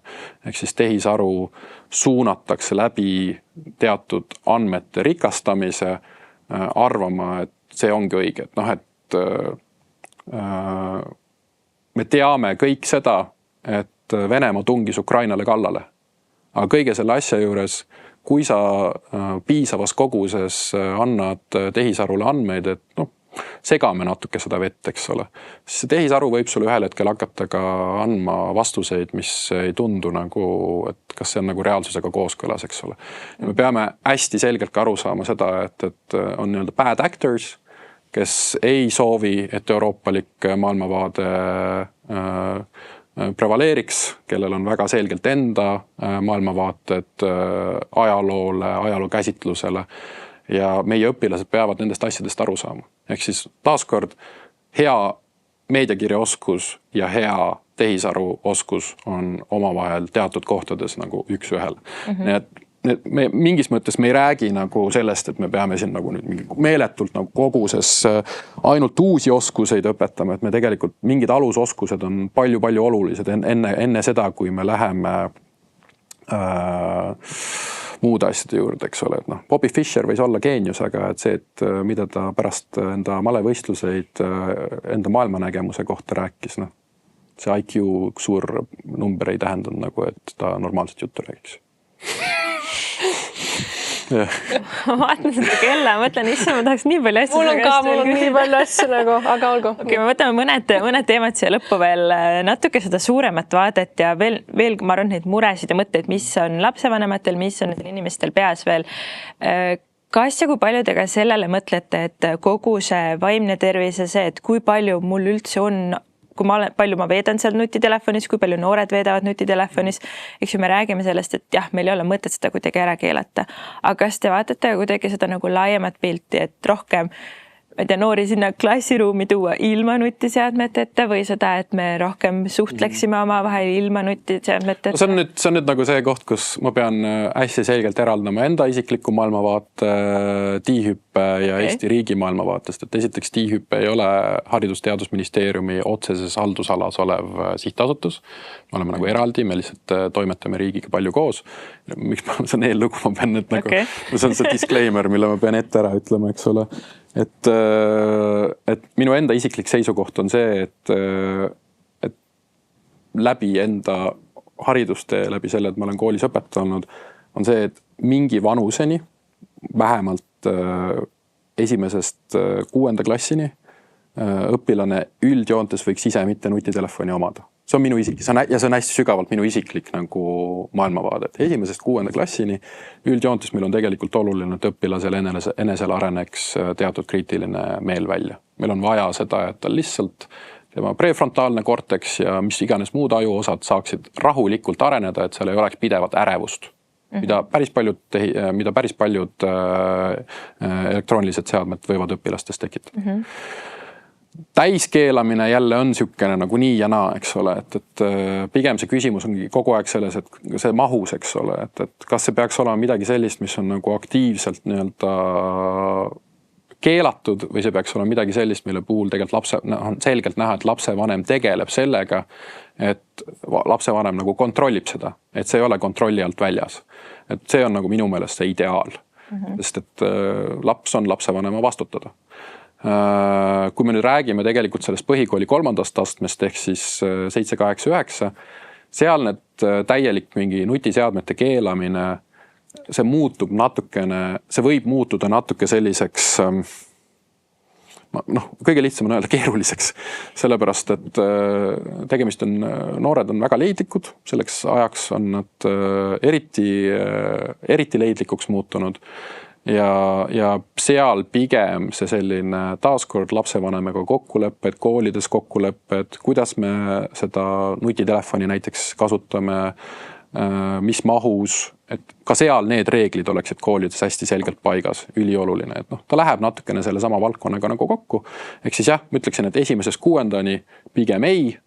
Ehk siis tehisaru suunatakse läbi teatud andmete rikastamise arvama, et see ongi õige. Me teame kõik seda, et Venemaa tungis Ukrainale kallale. Aga kõige selle asja juures, kui sa piisavas koguses annad tehisarule andmeid, et segame natuke seda vett, eks ole. See tehisaru võib sulle ühel hetkel hakata ka andma vastuseid, mis ei tundu nagu, et kas see on nagu reaalsusega kooskõlas, eks ole. Ja me peame hästi selgelt ka aru saama seda, et on nii-öelda bad actors, kes ei soovi, et euroopalik maailmavaade prevaleeriks, kellel on väga selgelt enda maailmavaated ajaloole, ajaloo käsitlusele ja meie õpilased peavad nendest asjadest aru saama. Ehk siis taaskord hea meediakirjaoskus ja hea tehisaru oskus on omavahel teatud kohtades nagu üks ühel. Nii et mingis mõttes me ei räägi nagu sellest, et me peame siin nagu nüüd meeletult nagu koguses ainult uusi oskuseid õpetama, et me tegelikult mingid alusoskused on palju-palju olulised enne seda, kui me läheme muude asjade juurde, eks ole. Bobby Fischer võis olla geenius, aga et see, et mida ta pärast enda malevõistluseid enda maailmanägemuse kohta rääkis, see IQ suur number ei tähendanud nagu, et ta normaalset juttu räägiks.
Ma vaatan seda kella, mõtlen, issa, ma tahaks nii palju asju.
Mul on nii palju asju nagu, aga olgu.
Me võtame mõned teemad siia lõppu veel natuke seda suuremat vaadet ja veel ma arvan neid muresid ja mõtteid, mis on lapsevanematel, mis on inimestel peas veel. Kas ja kui palju te ka sellele mõtlete, et kogu see vaimne tervis ja see, et kui palju mul üldse on palju ma veedan seal nutitelefonis, kui palju noored veedavad nutitelefonis. Eks ju me räägime sellest, et jah, meil ei ole mõtet seda kuidagi ära keelata. Aga kas te vaatate kuidagi seda nagu laiemat pilti, et rohkem noori sinna klassiruumi tuua ilma nutiseadmeteta või seda, et me rohkem suhtleksime omavahel ilma nutiseadmeteta?
See on nüüd nagu see koht, kus ma pean hästi selgelt eraldama enda isikliku maailmavaate, TIIHÜPPE ja Eesti riigi maailmavaatest. Et esiteks TIIHÜPPE ei ole Haridus-Teadusministeeriumi otseses haldusalas olev sihtasutus. Me oleme nagu eraldi, me lihtsalt toimetame riigiga palju koos. Miks see on eellugu, ma pean nüüd nagu, see on see disclaimer, mille ma pean ette ära ütlema, eks ole. Et minu enda isiklik seisukoht on see, et läbi enda hariduste, läbi selle, et ma olen koolis õpetanud, on see, et mingi vanuseni, vähemalt esimesest 6. klassini, õpilane üldjoontes võiks ise mitte nutitelefoni omada. See on minu isiklik, ja see on hästi sügavalt minu isiklik nagu maailmavaade. Esimesest 6. klassini üldjoontes meil on tegelikult oluline, et õpilasel enesel areneks teatud kriitiline meel välja. Meil on vaja seda, et tal lihtsalt tema prefrontaalne korteks ja mis iganes muud ajuosad saaksid rahulikult areneda, et seal ei oleks pidevat ärevust. Mida päris paljud elektroonilised seadmed võivad õpilastes tekitada. Täiskeelamine jälle on sükene nagu nii ja naa, eks ole, et pigem see küsimus ongi kogu aeg selles, et see mahus, eks ole, et kas see peaks olema midagi sellist, mis on nagu aktiivselt nii-öelda keelatud või see peaks olema midagi sellist, mille puhul tegelikult on selgelt näha, et lapsevanem tegeleb sellega, et lapsevanem nagu kontrollib seda, et see ei ole kontrolli alt väljas. Et see on nagu minu meelest see ideaal, sest et laps on lapsevanema vastutada. Kui me nüüd räägime tegelikult sellest põhikooli 3. astmest ehk siis 7, 8, 9, seal need täielik mingi nutiseadmete keelamine, see muutub natukene, see võib muutuda natuke selliseks, kõige lihtsam on öelda keeruliseks, sellepärast, et tegemist on, noored on väga leidlikud, selleks ajaks on nad eriti leidlikuks muutunud. Ja seal pigem see selline taaskord lapsevanemaga kokkulepped, koolides kokkulepped, kuidas me seda nutitelefoni näiteks kasutame, mis mahus, et ka seal need reeglid oleksid koolides hästi selgelt paigas, ülioluline, et ta läheb natukene selle sama valdkonnaga nagu kokku. Ehk siis jah, ma ütleksin, et 1.–6. pigem ei,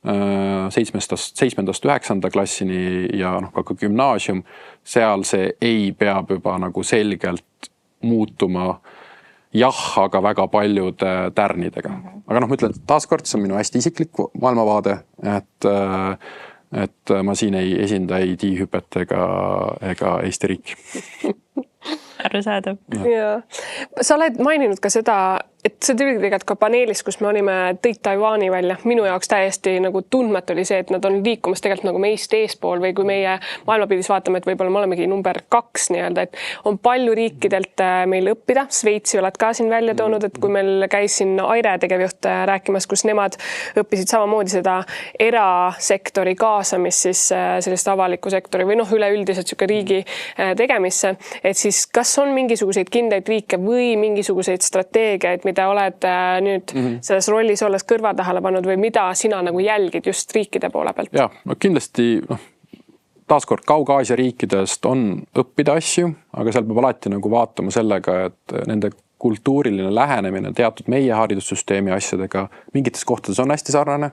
7.–9. klassini ja ka gümnaasium, seal see ei peab juba nagu selgelt muutuma jah, aga väga paljude tärnidega. Aga ma ütlen, taaskord see on minu hästi isiklik maailmavaade, et ma siin ei esinda ei TIIHÜPPEt ega Eesti riiki.
Arusaadav.
Ja. Sa oled maininud ka seda, et see tuli tegelikult ka paneelis, kus me olime tõid Taiwani välja. Minu jaoks täiesti nagu tundmatu oli see, et nad on liikumas tegelikult nagu meist eespool või kui meie maailmapildis vaatame, et võib-olla me olemegi number 2 nii-öelda, et on palju riikidelt meil õppida. Sveitsi oled ka siin välja toonud, et kui meil käis siin Aire tegevjuht rääkimas, kus nemad õppisid samamoodi seda erasektori kaasamist siis sellist avaliku sektori või üleüldiselt siuke riigi tegemisse, et siis kas on mingisuguseid kindlaid riike või mingisuguseid strateegiaid, mida oled nüüd selles rollis olles kõrva tähele pannud või mida sina nagu jälgid just riikide poole pealt?
Ja, kindlasti taaskord Kaug-Aasia riikidest on õppida asju, aga seal peab alati nagu vaatama sellega, et nende kultuuriline lähenemine teatud meie haridussüsteemi asjadega mingites kohtades on hästi sarnane.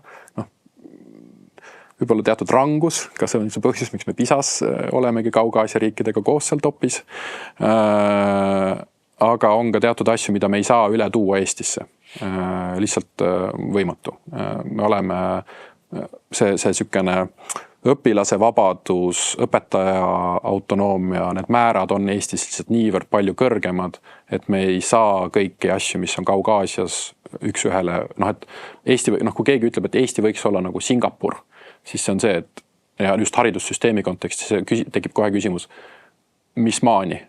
Võib-olla teatud rangus, ka see on see põhjus, miks me PISAs olemegi Kaug-Aasia riikidega koos seal topis. Aga on ka teatud asju, mida me ei saa üle tuua Eestisse. Lihtsalt võimatu. Me oleme see sükene õpilase vabadus, õpetaja autonoomia, need määrad on Eestis lihtsalt niivõrd palju kõrgemad, et me ei saa kõiki asju, mis on Kaug-Aasias üks ühele. Et Eesti, kui keegi ütleb, et Eesti võiks olla nagu Singapur, siis see on see, et ja just haridussüsteemi kontekstis tekib kohe küsimus, mis maani?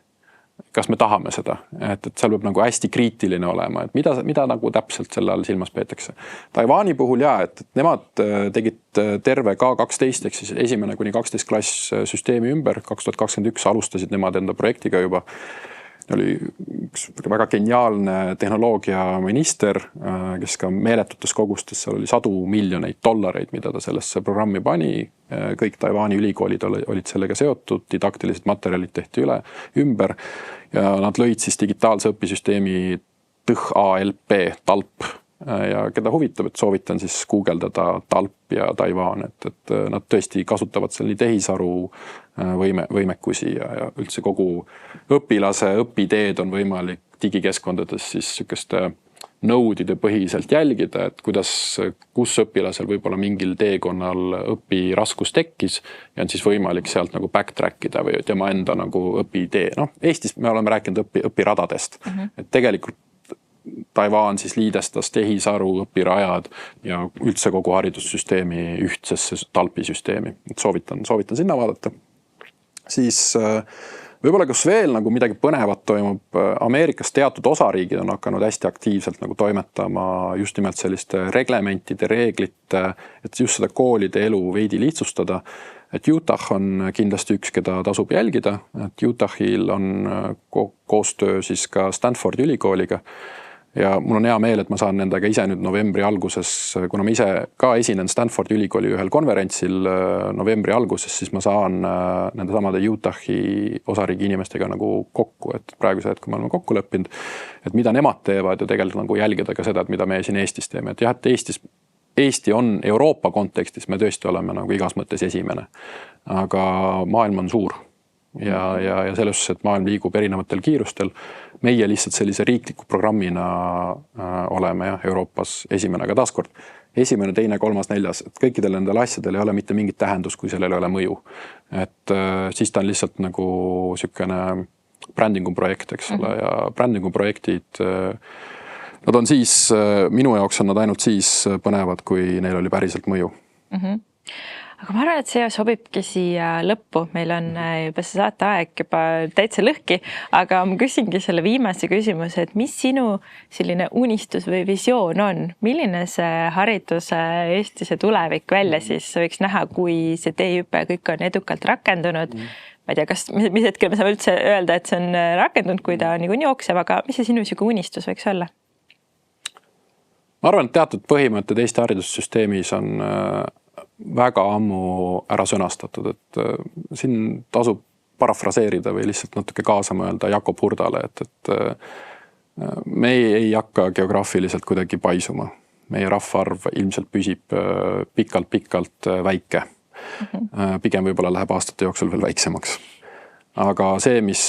Kas me tahame seda, et seal peab nagu hästi kriitiline olema, et mida nagu täpselt selle all silmas peetakse. Taiwani puhul et nemad tegid terve K12, ehk siis 1. kuni 12 klass süsteemi ümber, 2021 alustasid nemad enda projektiga juba. oli üks väga geniaalne tehnoloogiaminister, kes ka meeletutes kogustes, seal oli $100 miljoneid, mida ta sellesse programmi pani. Kõik Taiwani ülikoolid olid sellega seotud, didaktilised materjalid tehti ümber ja nad lõid siis digitaalse õpisüsteemi TALP. Ja keda huvitab, et soovitan siis guugeldada TALP ja Taiwan, et nad tõesti kasutavad seal nii tehisaru võimekusi ja üldse kogu õpilase õpiteed on võimalik digikeskkondades siis sükeste nõudide põhiselt jälgida, et kus õpilasel võib-olla mingil teekonnal õpiraskus tekkis ja on siis võimalik sealt nagu backtrack ida või tema enda nagu õpitee. Eestis me oleme rääkinud õpiradadest, et tegelikult Taiwan siis liidestas tehisaru, õpirajad ja üldse kogu haridussüsteemi ühtsesse talpisüsteemi. Soovitan sinna vaadata. Siis võib-olla kus veel nagu midagi põnevat toimub, Ameerikas teatud osariigid on hakanud hästi aktiivselt nagu toimetama just nimelt selliste reglementide, reeglite, et just seda koolide elu veidi lihtsustada. Et Utah on kindlasti üks, keda tasub jälgida, et Utahil on koostöö siis ka Stanfordi ülikooliga. Ja mul on hea meel, et ma saan nendega ise nüüd novembri alguses, kuna ma ise ka esinen Stanfordi ülikooli ühel konverentsil novembri alguses, siis ma saan nende samade Utahi osariigi inimestega nagu kokku, et praeguse hetkel me oleme kokku leppinud, et mida nemad teevad ja tegelikult nagu jälgida ka seda, et mida me siin Eestis teeme. Et jah, et Eesti on Euroopa kontekstis, me tõesti oleme nagu igas mõttes esimene, aga maailm on suur. Ja selles, et maailm liigub erinevatel kiirustel. Meie lihtsalt sellise riikliku programmina oleme Euroopas esimene, aga taaskord esimene, teine, kolmas, neljas, et kõikidel nendel asjadel ei ole mitte mingit tähendus, kui sellel ei ole mõju. Et siis ta on lihtsalt nagu sükene brändingu projekt, eks ole, ja brändingu projektid, nad on siis, minu jaoks on nad ainult siis põnevad, kui neil oli päriselt mõju.
Aga ma arvan, et see sobibki siia lõppu. Meil on juba see saate aeg juba täitsa lõhki, aga ma küsingi selle viimase küsimuse, et mis sinu selline unistus või visioon on? Milline see hariduse Eestise tulevik välja siis võiks näha, kui see teehüpe kõik on edukalt rakendunud? Ma ei tea, mis hetkel me saame üldse öelda, et see on rakendunud, kui ta niikuinii jookseb, aga mis see sinu unistus võiks olla?
Ma arvan, et teatud põhimõtted Eesti haridussüsteemis on väga ammu ära sõnastatud, et siin tasub parafraseerida või lihtsalt natuke kaasa mõelda Jakob Hurdale, et me ei hakka geograafiliselt kuidagi paisuma. Meie rahvaarv ilmselt püsib pikalt väike. Pigem võib-olla läheb aastate jooksul veel väiksemaks. Aga see, mis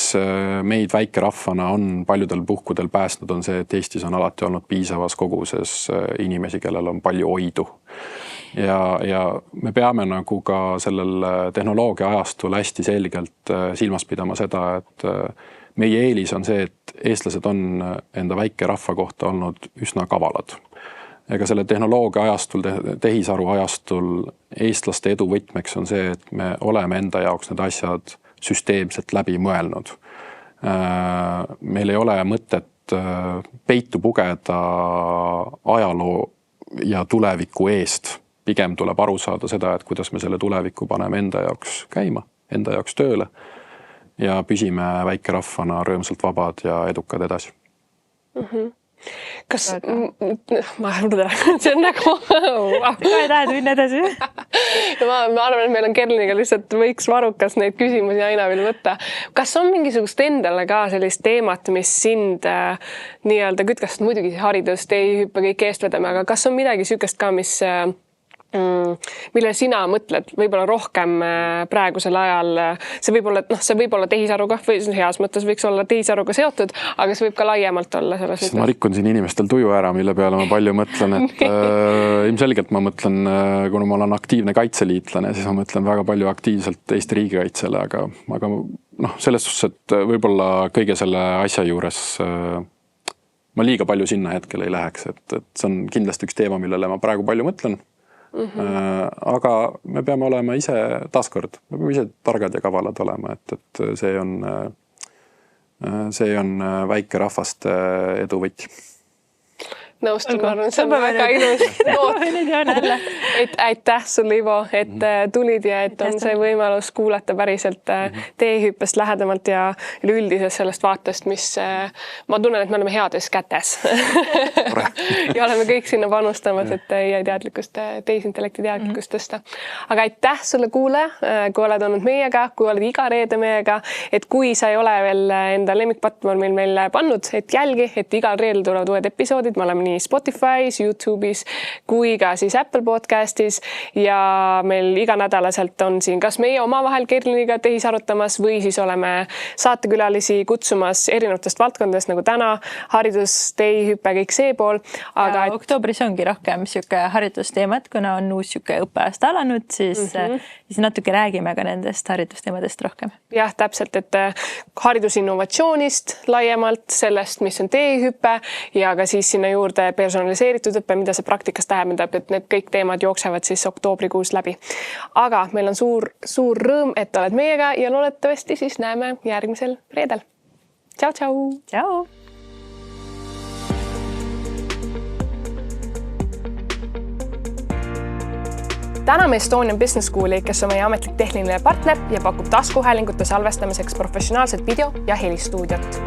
meid väike rahvana on paljudel puhkudel päästnud, on see, et Eestis on alati olnud piisavas koguses inimesi, kellel on palju oidu. Ja me peame nagu ka sellel tehnoloogia ajastul hästi selgelt silmas pidama seda, et meie eelis on see, et eestlased on enda väike rahva kohta olnud üsna kavalad. Ega selle tehnoloogia ajastul, tehisaru ajastul eestlaste edu võtmeks on see, et me oleme enda jaoks need asjad süsteemselt läbi mõelnud. Meil ei ole mõtet peitu pugeda ajaloo ja tuleviku eest. Pigem tuleb aru saada seda, et kuidas me selle tuleviku paneme enda jaoks käima, enda jaoks tööle ja püsime väike rahvana rõõmsalt vabad ja edukad edasi.
Kas ma see on nagu
ma ei tahad minna edasi.
Ma arvan, et meil on Kerliniga lihtsalt võiks varukas neid küsimusi aina veel võtta. Kas on mingisugust endale ka sellist teemat, mis sind nii-öelda kütkast muidugi haridust ei hüppe kõik eest vedame, aga kas on midagi sükest ka, mis mille sina mõtled võib-olla rohkem praegusel ajal, see võib olla tehisaruga või heas mõttes võiks olla tehisaruga seotud, aga see võib ka laiemalt olla selles mõttes.
Ma rikun siin inimestel tuju ära, mille peale ma palju mõtlen, et ilmselgelt ma mõtlen, kuna ma olen aktiivne kaitseliitlane, siis ma mõtlen väga palju aktiivselt Eesti riigikaitsele, aga selles suhtes, et võib-olla kõige selle asja juures ma liiga palju sinna hetkel ei läheks, et see on kindlasti üks teema, millele ma praegu palju mõtlen. Aga me peame olema ise taaskord, me peame ise targad ja kavalad olema, et see on väike rahvaste edu võti.
nõustun, ma arvan, see on väga ilus noot. Et aitäh sulle, Ivo, et tulid ja et on see võimalus kuulata päriselt teehüppest lähedamalt ja üleüldisest sellest vaatest, mis ma tunnen, et me oleme heades kätes. Ja oleme kõik sinna panustamas, et teie teadlikkust, tehisintellekti teadlikkust tõsta. Aga aitäh sulle, kuulaja, kui oled olnud meiega, kui oled iga reede meiega, et kui sa ei ole veel enda lemmikplatvormil meil pannud, et jälgi, et igal reedel tulevad uued episoodid, me oleme nii Spotify's, YouTube'is kui ka siis Apple Podcastis ja meil iganädalaselt on siin kas meie omavahel Kerliniga tehisarutamas või siis oleme saatekülalisi kutsumas erinevatest valdkondadest nagu täna, haridus, teehüpe, kõik see pool.
Aga oktoobris ongi rohkem siuke haridusteemad, kuna on uus siuke õppeaasta alanud, siis natuke räägime ka nendest haridusteemadest rohkem.
Jah, täpselt, et haridusinnovatsioonist laiemalt, sellest, mis on teehüpe ja ka siis sinna juurde personaliseeritud õppe, mida see praktikas tähendab, et need kõik teemad jooksevad siis oktoobrikuus läbi. Aga meil on suur rõõm, et oled meiega ja loodetavasti siis näeme järgmisel reedel. Tšau, tšau!
Tšau!
Täname Estonian Business Schooli, kes on meie ametlik tehniline partner ja pakub taskuhäälingute salvestamiseks professionaalset video- ja helistuudiot.